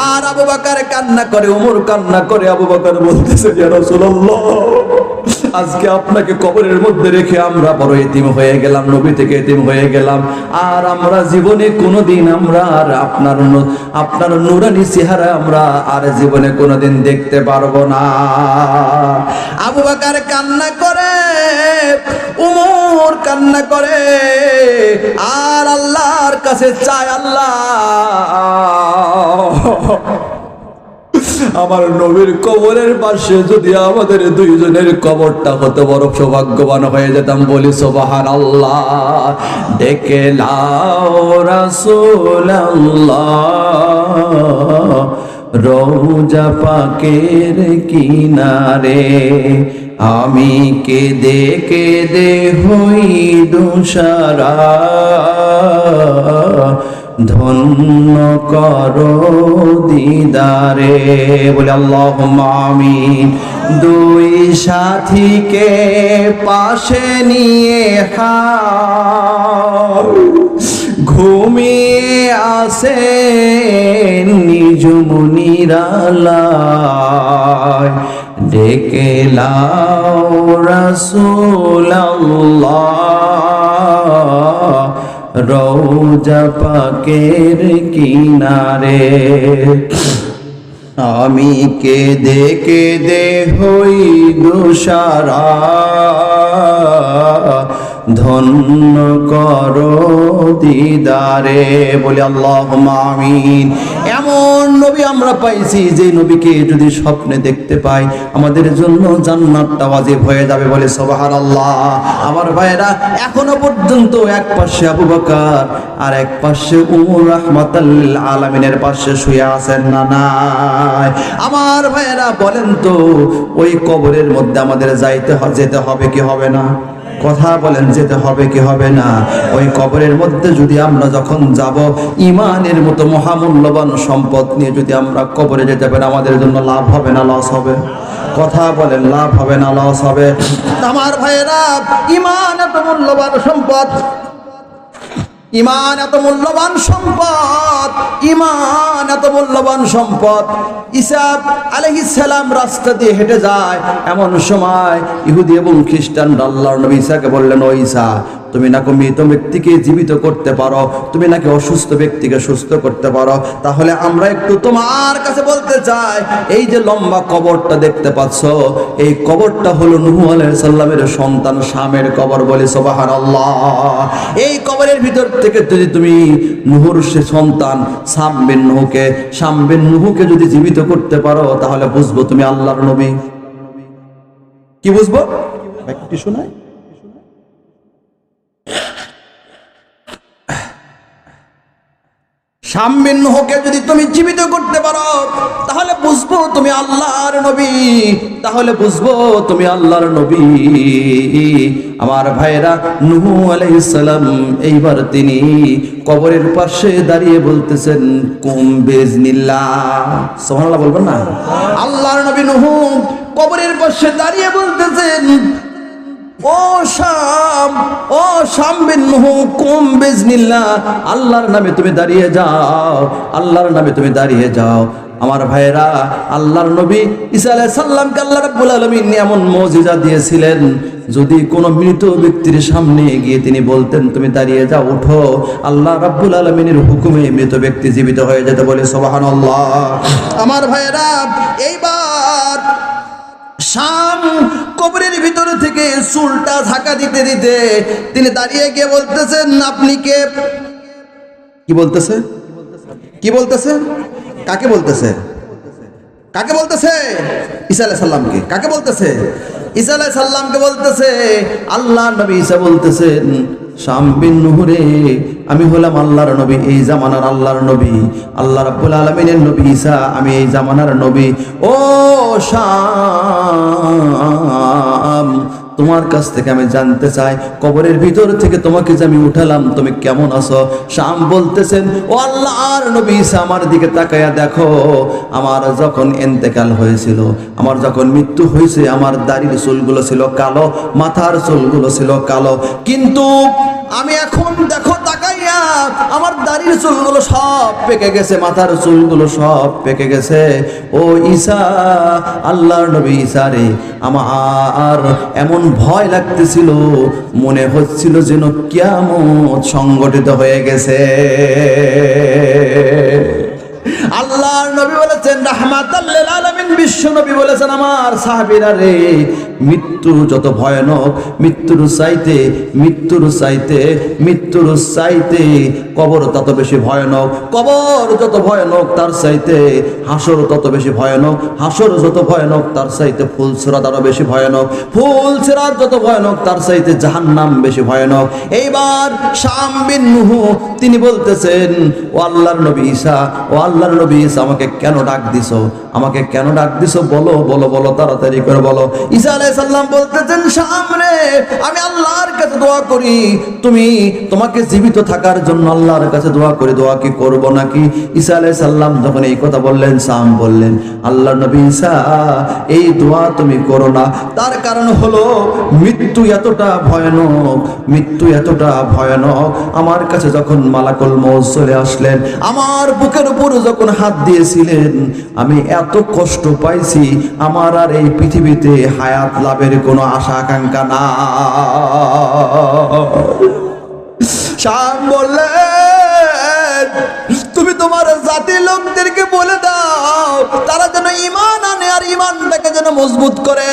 Speaker 1: আর আবু বকর কান্না করে, উমর কান্না করে। আবু বকর বলতেছে, ইয়া রাসূলুল্লাহ, আজকে আপনাকে কবরের মধ্যে রেখে আমরা বড় এতিম হয়ে গেলাম, নবী থেকে এতিম হয়ে গেলাম। আর আমরা জীবনে কোনোদিন আমরা আর আপনার নূরানী চেহারা আমরা আর জীবনে কোনোদিন দেখতে পারবো না। আবু বকর কান্না করে, উমর কান্না করে, আর আল্লাহর কাছে চায়, আল্লাহ আমার নবীর কবরের পাশে যদি আমাদের দুইজনের কবরটা হতে বড় সৌভাগ্যবান হয়ে যেতাম। বলি সুবহানাল্লাহ। ডেকে লাও রাসূলুল্লাহ রওজা পাকের কিনারে, আমি কেঁদে কেঁদে হই দুসারা, ধন্য করো দিদারে। বলে আল্লাহুম্মা আমিন। দুই সাথীকে পাশে নিয়ে ঘুমিয়ে আসেন নিজুম নিরালায়, ডেকে লাও রাসূলুল্লাহ রওজা পাকের কিনারে, আমি কেঁদে কেঁদে হই দুসারা, ধন্য করো দিদারে। বলি আল্লাহুম্মা আমিন। এমন নবী আমরা পাইছি যে নবীকে যদি স্বপ্নে দেখতে পাই আমাদের জন্য জান্নাতটা ওয়াজিব হয়ে যাবে। বলে সুবহানাল্লাহ। আমার ভাইরা, এখনো পর্যন্ত এক পাশে আবু বকর আর এক পাশে উমর রাহমাতাল লিল আলামিনের পাশে শুয়ে আছেন না নাই? আমার ভাইরা বলেন তো, ওই কবরের মধ্যে আমাদের যেতে হবে কি হবে না? কথা বলেন, যেতে হবে কি হবে না? ওই কবরের মধ্যে যদি আমরা যখন যাব, ইমানের মতো মহামূল্যবান সম্পদ নিয়ে যদি আমরা কবরে যেতে পারি, আমাদের জন্য লাভ হবে না লস হবে? কথা বলেন, লাভ হবে না লস হবে? আমার ভাইয়েরা, ইমান এত মূল্যবান সম্পদ, ইমান এত মূল্যবান সম্পদ, ইমান এত মূল্যবান সম্পদ। ঈসা আলাইহিস সালাম রাস্তা দিয়ে হেঁটে যায়, এমন সময় ইহুদি এবং খ্রিস্টানরা আল্লাহর নবী ঈসাকে বললেন, ও ঈসা, তুমি নাকি মৃত ব্যক্তিকে জীবিত করতে পারো, তুমি নাকি অসুস্থ ব্যক্তিকে সুস্থ করতে পারো, তাহলে আমরা একটু তোমার কাছে বলতে চাই, এই যে লম্বা কবরটা দেখতে পাচ্ছ, এই কবরটা হলো নূহ আলাইহিস সালামের সন্তান শামের কবর। বলে সুবহানাল্লাহ। এই কবরের ভিতর থেকে যদি তুমি নূহর সে সন্তান শাম বিন নূহকে যদি জীবিত করতে পারো, তাহলে বুঝবো তুমি আল্লাহর নবী। কি বুঝবো? একটু শোনাই। শাম বিন নূহকে যদি তুমি জীবিত করতে পারো, তাহলে বুঝবো তুমি আল্লাহর নবী, তাহলে বুঝবো তুমি আল্লাহর নবী। আমার ভাইরা, নূহ আলাইহিস সালাম এইবার তিনি কবরের পাশে দাঁড়িয়ে বলতেছেন, কুম বিইজনিল্লাহ। সুবহানাল্লাহ বলবেন না? আল্লাহর নবী নূহ কবরের পাশে দাঁড়িয়ে বলতেছেন, ও শাম বিন নূহ, কুম বিইজনিল্লাহ, আল্লাহর নামে তুমি দাঁড়িয়ে যাও, আল্লাহর নামে তুমি দাঁড়িয়ে যাও। আমার ভাইরা, আল্লাহর নবী ঈসা আলাইহিস সালামকে আল্লাহ রাব্বুল আলামিন এমন মুজিজা দিয়েছিলেন, যদি কোনো মৃত ব্যক্তির সামনে গিয়ে তিনি বলতেন তুমি দাঁড়িয়ে যাও, উঠো, আল্লাহ রাব্বুল আলামিনের হুকুমে মৃত ব্যক্তি জীবিত হয়ে যেত। বলে সুবহানাল্লাহ। আমার ভাইরা, এইবার শাম কবরের ভিতরে থেকে চুলটা ঝাঁকা দিতে দিতে তিনি দাঁড়িয়ে গিয়ে বলতেছেন, আপনি কে? কি বলতেছে? কি বলতেছে? কাকে বলতেছে? কাকে বলতেছে? ঈসা আলাইহিস সালামকে। কাকে বলতেছে? ঈসা আলাইহিস সালামকে বলতেছে। আল্লাহর নবী ঈসা বলতেছেন, শাম বিন নূহ রে, আমি হলাম আল্লাহর নবী, এই জামানার আল্লাহর নবী, আল্লাহ রাব্বুল আলামিনের নবী ঈসা, আমি এই জামানার নবী। ও শাম, তোমার কাছ থেকে আমি জানতে চাই, কবরের ভিতর থেকে তোমাকে যে আমি উঠালাম, তুমি কেমন আছো? শাম বলতেছেন, ও আল্লাহর নবী ঈসা, আমার দিকে তাকায়া দেখো, আমার যখন ইন্তেকাল হয়েছিল, আমার যখন মৃত্যু হয়েছে, আমার দাড়ির চুলগুলো ছিল কালো, মাথার চুলগুলো ছিল কালো, কিন্তু আমি এখন দেখো তাকাইয়া, আমার দাড়ির চুলগুলো সব পেকে গেছে, মাথার চুলগুলো সব পেকে গেছে। ও ঈসা, আল্লাহর নবী ঈসা রে, আমার এমন ভয় লাগতেছিল, মনে হচ্ছিল যেন কিয়ামত সংগঠিত হয়ে গেছে। আল্লাহর নবী বলেছেন রাহমাতাল লিল আলামিন, বিশ্ব নবী বলেছেন আমার সাহাবীরা রে, মৃত্যু যত ভয়ানক, মৃত্যুর চাইতে কবর তত বেশি ভয়ানক, কবর যত ভয়ানক তার চাইতে হাসর তত বেশি ভয়ানক, হাসর যত ভয়ানক তার চাইতে ফুলসিরাত আরো বেশি ভয়ানক, ফুলসিরাত যত ভয়ানক তার চাইতে জাহান্নাম বেশি ভয়ানক। এইবার শাম বিন নূহ তিনি বলতেছেন, ও আল্লাহর নবী ঈসা, ও আল্লাহর নবী ঈসা, আমাকে কেন ডাক দিছো, আমাকে কেন ডাক দিছো, বলো বলো বলো, তাড়াতাড়ি করে বলো। ঈসা আলাইহিস সালাম বলতেছেন, শাম রে, আমি আল্লাহর কাছে দোয়া করি, তোমাকে জীবিত থাকার জন্য আল্লাহর কাছে দোয়া করি, দোয়া কি করব নাকি? ঈসা আলাইহিস সালাম যখন এই কথা বললেন, শাম বললেন, আল্লাহর নবী ঈসা, এই দোয়া তুমি করো না। তার কারণ হলো মৃত্যু এতটা ভয়ানক, মৃত্যু এতটা ভয়ানক, আমার কাছে যখন মালাকুল মউত চলে আসলেন, আমার বুকের উপর যখন হাত দিয়েছিলেন, আমি এত কষ্ট পাইছি, আমার আর এই পৃথিবীতে হায়াত লাভের কোনো আশা আকাঙ্ক্ষা না। শাম বললেন, তুমি তোমার জাতির লোকদেরকে বলে দাও তারা যেন ঈমান আনে আর ঈমানটাকে যেন মজবুত করে।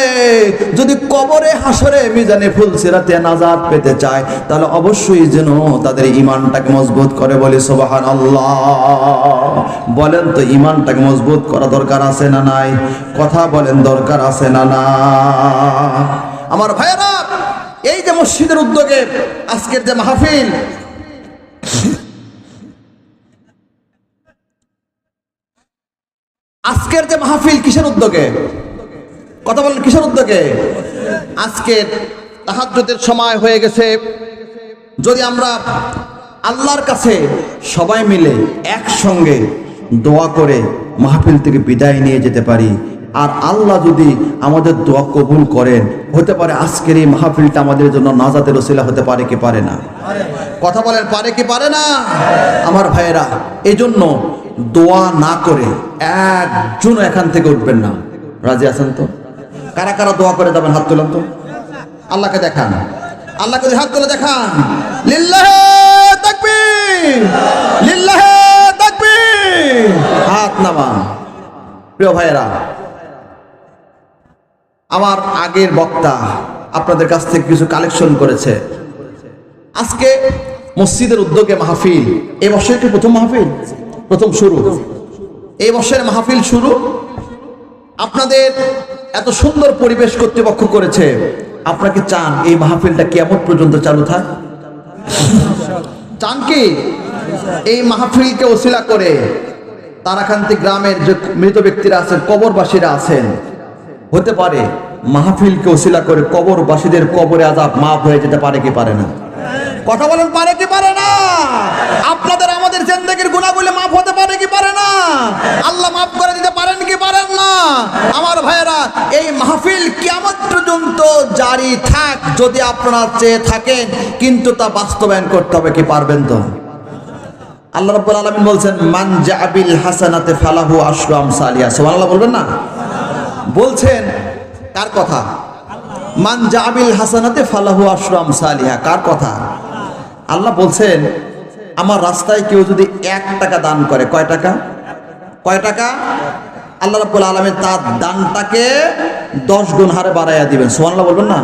Speaker 1: যদি কবরে, হাসরে, মিজানে, ফুলসিরাতে নাজাত পেতে চায় তাহলে অবশ্যই যেন তাদের ঈমানটাকে মজবুত করে। বলি সুবহানাল্লাহ। বলেন তো ঈমানটাকে মজবুত করা দরকার আছে না নাই? কথা বলেন, দরকার আছে না না? আমার ভাইয়েরা, এই যে মসজিদের উদ্যোগে আজকের যে মাহফিল, আজকের যে মাহফিল কিসের উদ্যোগে? কথা বলেন, কিসের উদ্যোগে? আজকের তাহাজ্জুদের সময় হয়ে গেছে, যদি আমরা আল্লাহর কাছে সবাই মিলে একসঙ্গে দোয়া করে মাহফিল থেকে বিদায় নিয়ে যেতে পারি, আর আল্লাহ যদি আমাদের দোয়া কবুল করেন, হতে পারে আজকের এই মাহফিলটা আমাদের জন্য নাজাতের ওসিলা হতে পারে কি পারে না? কথা বলেন, পারে কি পারে না? আমার ভাইয়েরা, এই জন্য দোয়া না করে একজনও এখান থেকে উঠবেন না। রাজি আছেন তো? কারা কারা দোয়া করে যাবেন? হাত তুলেন তো, আল্লাহকে দেখান, আল্লাহকে হাত তুলে দেখান। লিল্লাহে তাকবীর, লিল্লাহে তাকবীর, হাত নামান। প্রিয় ভাইয়েরা, আমার আগের বক্তা আপনাদের কাছ থেকে কিছু কালেকশন করেছে। আজকে মসজিদের উদ্যোগে মাহফিল, এই বছর কি প্রথম মাহফিল? প্রথম শুরু, এই বছরের মাহফিল শুরু। আপনাদের এত সুন্দর পরিবেশ কর্তৃপক্ষ করেছে, আপনারা কি চান এই মাহফিলটা কিয়ামত পর্যন্ত চালু থাক? চান কি? এই মাহফিলকে ওসিলা করে তারাকান্তি গ্রামের যে মৃত ব্যক্তিরা আছেন, কবরবাসীরা আছেন, হতে পারে মাহফিলকে ওসিলা করে কবরবাসীদের কবরে আযাব মাফ হয়ে যেতে পারে কি পারে না? কথা বলেন, পারে কি পারে না? আপনাদের আমাদের জিন্দেগির গুনাহগুলো মাফ হতে পারে কি পারে না? আল্লাহ মাফ করে দিতে পারেন কি পারেন না? আমার ভাইয়েরা, এই মাহফিল কিয়ামত পর্যন্ত জারি থাক যদি আপনারা চেয়ে থাকেন, কিন্তু তা বাস্তবায়ন করতে হবে। কি পারবেন তো? আল্লাহ রাব্বুল আলামিন বলছেন, মান জাবিল হাসানাতে ফালাহু আশরু আমসালিহা। সুবহানাল্লাহ বলবেন না? বলছেন কার কথা? মান জাবিল হাসানাতে ফালাহু আশরু আমসালিহা। কার কথা? আল্লাহ বলছেন, আমার রাস্তায় কেউ যদি 1 টাকা দান করে, কয় টাকা? কয় টাকা? আল্লাহ রাব্বুল আলামিন তার দানটাকে 10 গুণ হারে বাড়াইয়া দিবেন। সুবহানাল্লাহ বলবেন না?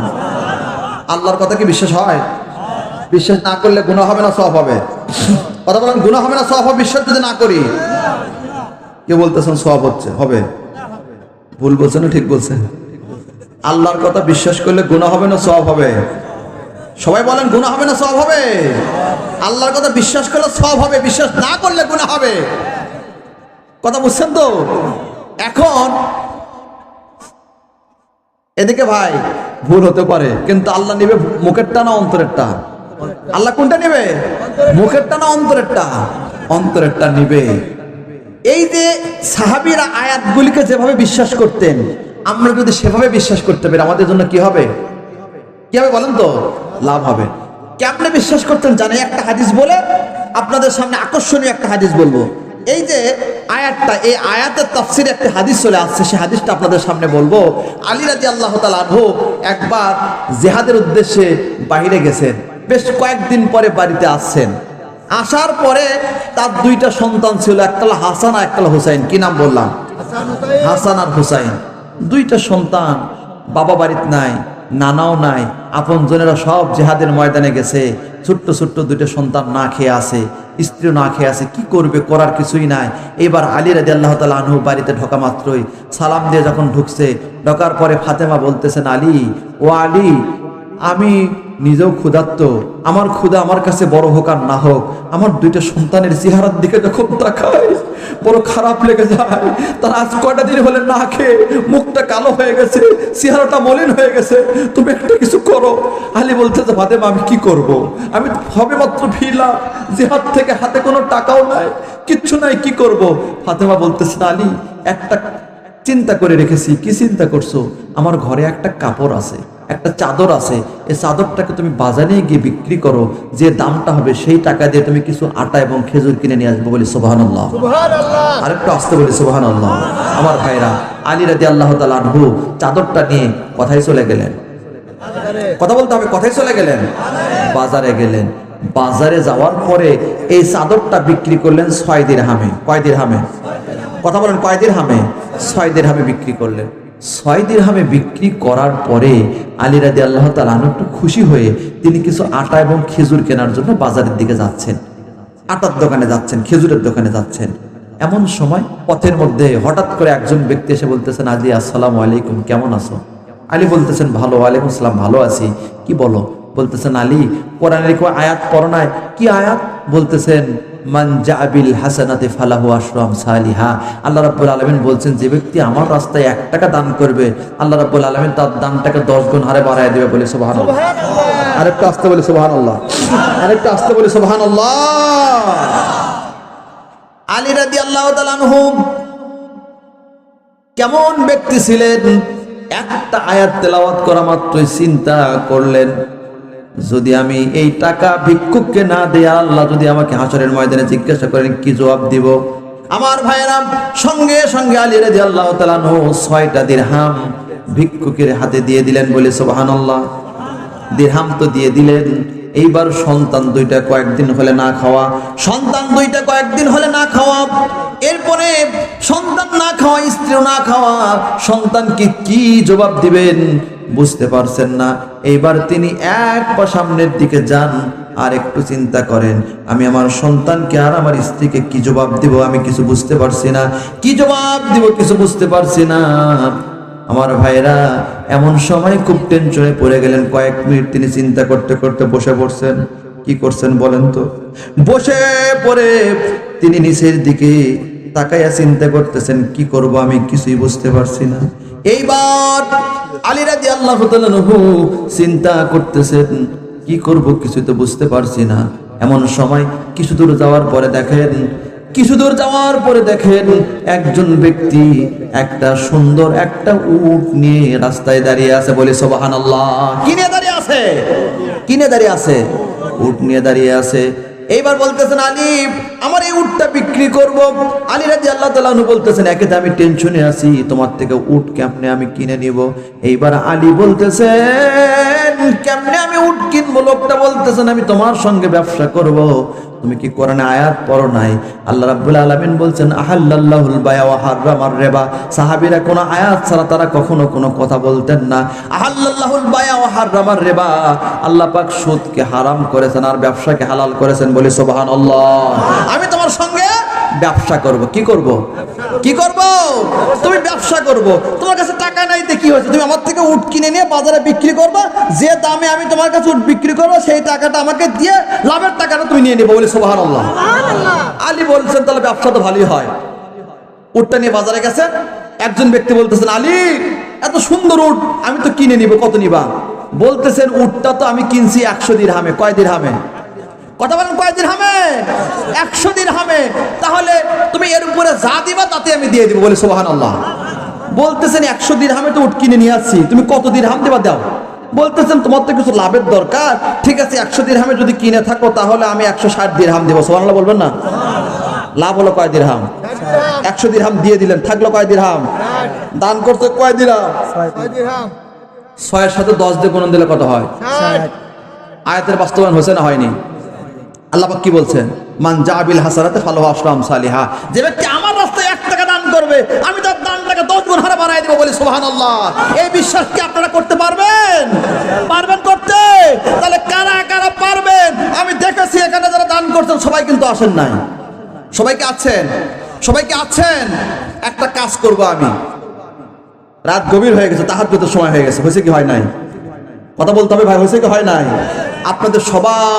Speaker 1: আল্লাহর কথা কি বিশ্বাস হয়? বিশ্বাস না করলে গুনাহ হবে না সওয়াব হবে? কথা বলেন, গুনাহ হবে না সওয়াব হবে বিশ্বাস যদি না করি? কে বলতেছেন সওয়াব হচ্ছে? হবে? ভুল বলছেন না ঠিক বলছেন? আল্লাহর কথা বিশ্বাস করলে গুনাহ হবে না সওয়াব হবে? সবাই বলেন, গুনাহ হবে না সওয়াব হবে? আল্লাহর কথা বিশ্বাস করলে সওয়াব হবে, বিশ্বাস না করলে গুনাহ হবে। কথা বুঝছেন তো? এখন এদিকে ভাই ভুল হতে পারে, কিন্তু আল্লাহ নেবে মুখেরটা না অন্তরেরটা? আল্লাহ কোনটা নেবে? মুখেরটা না অন্তরেরটা? অন্তরেরটা নেবে। এই যে সাহাবীরা আয়াতগুলিকে যেভাবে বিশ্বাস করতেন, আমরা যদি সেভাবে বিশ্বাস করতে পারি, আমাদের জন্য কি হবে? কি হবে বলেন তো? লাভ হবে। কেমনে বিশ্বাস করতেন জানেন? একটা হাদিস বলে আপনাদের সামনে আকর্ষণীয় একটা হাদিস বলবো। এই যে আয়াতটা, এই আয়াতের তাফসিরে একটা হাদিস চলে আসছে, সেই হাদিসটা আপনাদের সামনে বলবো। আলী রাদিয়াল্লাহু তাআলা আনহু একবার জিহাদের উদ্দেশ্যে বাইরে গেছেন, বেশ কয়েকদিন পরে বাড়িতে আসছেন। আসার পরে তার দুইটা সন্তান ছিল, একটা হলো হাসান আর একটা হলো হুসাইন। কি নাম বললাম? হাসান আর হুসাইন। দুইটা সন্তান, বাবা বাড়িতে নাই, নানাও নাই, আপনজনেরা সব জিহাদের ময়দানে গেছে। ছোট্ট ছোট্ট দুইটা সন্তান না খেয়ে আছে, স্ত্রী না খেয়ে আছে, কি করবে, করার কিছুই নাই। এবার আলী রাদিয়াল্লাহু তাআলা আনহু বাড়িতে ঢোকা মাত্রই সালাম দিয়ে যখন ঢুকছে, ঢোকার পরে ফাতেমা বলতেছেন, আলী, ও আলী, আমি নিজেও ক্ষুধার্ত, আমার ক্ষুধা আমার কাছে বড় হোক আর না হোক, আমার দুইটা সন্তানের চেহারার দিকে যখন তাকাই বড় খারাপ লেগে যায়। তার আজ কয়টা দিন হলে না খেয়ে মুখটা কালো হয়ে গেছে, চেহারাটা মলিন হয়ে গেছে, তুমি একটা কিছু করো। আলী বলতেছে, ফাতেমা আমি কি করব, আমি হবে মাত্র ফিরলাম, জিহাদ থেকে হাতে কোনো টাকাও নাই, কিচ্ছু নাই, কি করব। ফাতেমা বলতেছে, আলী একটা চিন্তা করে রেখেছি। কি চিন্তা করছো? আমার ঘরে একটা কাপড় আছে, একটা চাদর আছে, এই চাদরটাকে তুমি বাজারে গিয়ে বিক্রি করো, যে দামটা হবে সেই টাকা দিয়ে তুমি কিছু আটা এবং খেজুর কিনে নিয়ে আসবো। বলি সুবহানাল্লাহ। আরেকটু আসতে বলি সুবহানাল্লাহ। আমার ভাইরা, আলী রাদিয়াল্লাহু তাআলা আনহু চাদরটা নিয়ে কোথায় চলে গেলেন? কথা বলতে হবে, কোথায় চলে গেলেন? বাজারে গেলেন। বাজারে যাওয়ার পরে এই চাদরটা বিক্রি করলেন 6 দিরহামে। কয় দিরহামে? কথা বলেন, কয় দিরহামে? 6 দিরহামে বিক্রি করলেন। 6 দিরহামে বিক্রি করার পরে আলী রাদিয়াল্লাহু তাআলা আনহু একটু খুশি হয়ে তিনি কিছু আটা এবং খেজুর কেনার জন্য বাজারের দিকে যাচ্ছেন। আটার দোকানে যাচ্ছেন, খেজুরের দোকানে যাচ্ছেন। এমন সময় পথের মধ্যে হঠাৎ করে একজন ব্যক্তি এসে বলতেছেন, আলী আসসালামু আলাইকুম, কেমন আছো? আলী বলতেছেন, ভালো। ওয়ালাইকুম আসসালাম, ভালো আছি। কি বলো? বলতেছেন, আলী, কোরআনের কোন আয়াত পড়ো নাই? কি আয়াত? বলতেছেন, মান জাবিল হাসানাতি ফালাহু আশরু আমসালিহা। আল্লাহ রাব্বুল আলামিন বলছেন, যে ব্যক্তি আমার রাস্তায় 1 টাকা দান করবে, আল্লাহ রাব্বুল আলামিন তার দানটাকে 10 গুণ হারে বাড়ায় দেবে। বলে সুবহানাল্লাহ। আরেকটু আসতে বলে সুবহানাল্লাহ। আরেকটু আসতে বলে সুবহানাল্লাহ। আলী রাদিয়াল্লাহু তাআলা আনহু কেমন ব্যক্তি ছিলেন? একটা আয়াত তেলাওয়াত করা মাত্রই চিন্তা করলেন, যদি আমি এই টাকা ভিক্ষুককে না দেয়া, আল্লাহ যদি আমাকে হাসরের ময়দানে জিজ্ঞাসা করেন কি জবাব দিব? আমার ভাইরা, সঙ্গে সঙ্গে আলী রাদিয়াল্লাহু তাআলা আনহু 6টা দিরহাম ভিক্ষুকের হাতে দিয়ে দিলেন। বলে সুবহানাল্লাহ। দিরহাম তো দিয়ে দিলেন। এইবার সন্তান দুইটা কয়েকদিন হলে না খাওয়া, সন্তান দুইটা কয়েকদিন হলে না খাওয়া, এরপরে সন্তান না খাওয়া, স্ত্রী না খাওয়া, সন্তানকে কি জবাব দিবেন বুঝতে পারছেন না। এইবার তিনি এক পা সামনের দিকে যান, আর একটু চিন্তা করেন, আমি আমার সন্তানকে আর আমার স্ত্রীকে কি জবাব দিব, আমি কিছু বুঝতে পারছি না, কি জবাব দিব কিছু বুঝতে পারছি না। আমার ভাইরা, এমন সময় খুব টেনশনে পড়ে গেলেন। কয়েক মিনিট তিনি চিন্তা করতে করতে বসে পড়ছেন। কি করছেন বলেন তো? বসে পড়ে তিনি নিচের দিকে তাকাইয়া চিন্তা করতেছেন, কি করব আমি কিছুই বুঝতে পারছি না। এইবার আলী রাদিয়াল্লাহু তাআলা আনহু চিন্তা করতেছেন, কি করব কিছুই তো বুঝতে পারছি না। এমন সময় কিছু দূর যাওয়ার পরে দেখেন একজন ব্যক্তি একটা সুন্দর একটা উট নিয়ে রাস্তায় দাঁড়িয়ে আছে। বলে সুবহানাল্লাহ। কিনে দাঁড়িয়ে আছে? কিনে দাঁড়িয়ে আছে? উট নিয়ে দাঁড়িয়ে আছে। এইবার বলতেছেন, আলী, আমার এই উটটা বিক্রি করব। আলী রাদিয়াল্লাহু তাআলা আনহু বলতেছেন, একে তো আমি টেনশনে আছি, তোমার থেকে উট কেমনে আমি কিনে নিব। এইবার আলী বলতেছেন, কেমনে আমি উট কিনবো? লোকটা বলতেছেন, আমি তোমার সঙ্গে ব্যবসা করব। তুমি কি কোরআনে আয়াত পড়ো নাই? আল্লাহ রাব্বুল আলামিন বলছেন, আহাল্লাল্লাহুল বায়া ওয়া হারামার রিবা। সাহাবীরা কোন আয়াত ছাড়া তারা কখনো কোনো কথা বলতেন না। আহাল্লাল্লাহুল বায়া ওয়া হারামার রিবা, আল্লাহ পাক সুদকে হারাম করেছেন আর ব্যবসাকে হালাল করেছেন। বলি সুবহানাল্লাহ। আমি তোমার সঙ্গে ব্যবসা করব। কি করব? কি করব? তুমি ব্যবসা করব। তোমার কাছে টাকা নাই তো কি হয়েছে? তুমি আমার থেকে উট কিনে নিয়ে বাজারে বিক্রি করবা, যে দামে আমি তোমার কাছে উট বিক্রি করবো সেই টাকাটা আমাকে দিয়ে লাভের টাকাটা তুমি নিয়ে নিবো। বলে সুবহানাল্লাহ। আলী বলছেন, তাহলে ব্যবসা তো ভালোই হয়। উটটা নিয়ে বাজারে গেছেন। একজন ব্যক্তি বলতেছেন, আলী, এত সুন্দর উট আমি তো কিনে নিব, কত নিবা? বলতেছেন, উটটা তো আমি কিনছি 100 দিরহামে। কয় দিরহামে? কথা বলেন, কয় দিরহামে? 100 দিরহামে। তাহলে তুমি এর উপরে যা দিবা তাতে আমি দিয়ে দিব। বলে সুবহানাল্লাহ। বলতেছেন, 100 দিরহামে তো উট কিনে নিয়ে আসছি, তুমি কত দিরহাম দিবা দাও। বলতেছেন, তোমার তো কিছু লাভের দরকার, ঠিক আছে 100 দিরহামে যদি কিনে থাকো তাহলে আমি 160 দিরহাম দেবো। সুবহানাল্লাহ বলবেন না? লাভ হলো কয় দিরহাম? 100 দিরহাম দিয়ে দিলেন, থাকলো কয় দিরহাম? দান করতে কয় দিরহাম? 6 দিরহাম। 6 এর সাথে 10 দিয়ে গুণ দিলে কত হয়? আয়াতের বাস্তবায়ন হয়েছে না হয়নি? আল্লাহ পাক কি বলছেন? মান জাবিল হাসানাতে ফালাহু আশরু আমসালিহা, যে ব্যক্তি আমার রাস্তায় 1 টাকা দান করবে আমি তার দানটাকে 10 গুণ হারে বাড়ায় দেব, বলি সুবহানাল্লাহ। এই বিশ্বাস কি আপনারা করতে পারবেন? পারবেন করতে? তাহলে কারা কারা পারবেন? আমি দেখেছি এখানে যারা দান করছেন সবাই কিন্তু আসেন নাই। সবাইকে আছেন? সবাইকে আছেন? একটা কাজ করব আমি, রাত গভীর হয়ে গেছে, তাহাজ্জুদের সময় হয়ে গেছে, হয়েছে কি হয় নাই? কথা বলতে হবে ভাই, হয়েছে কি হয় নাই? আপনাদের সবাই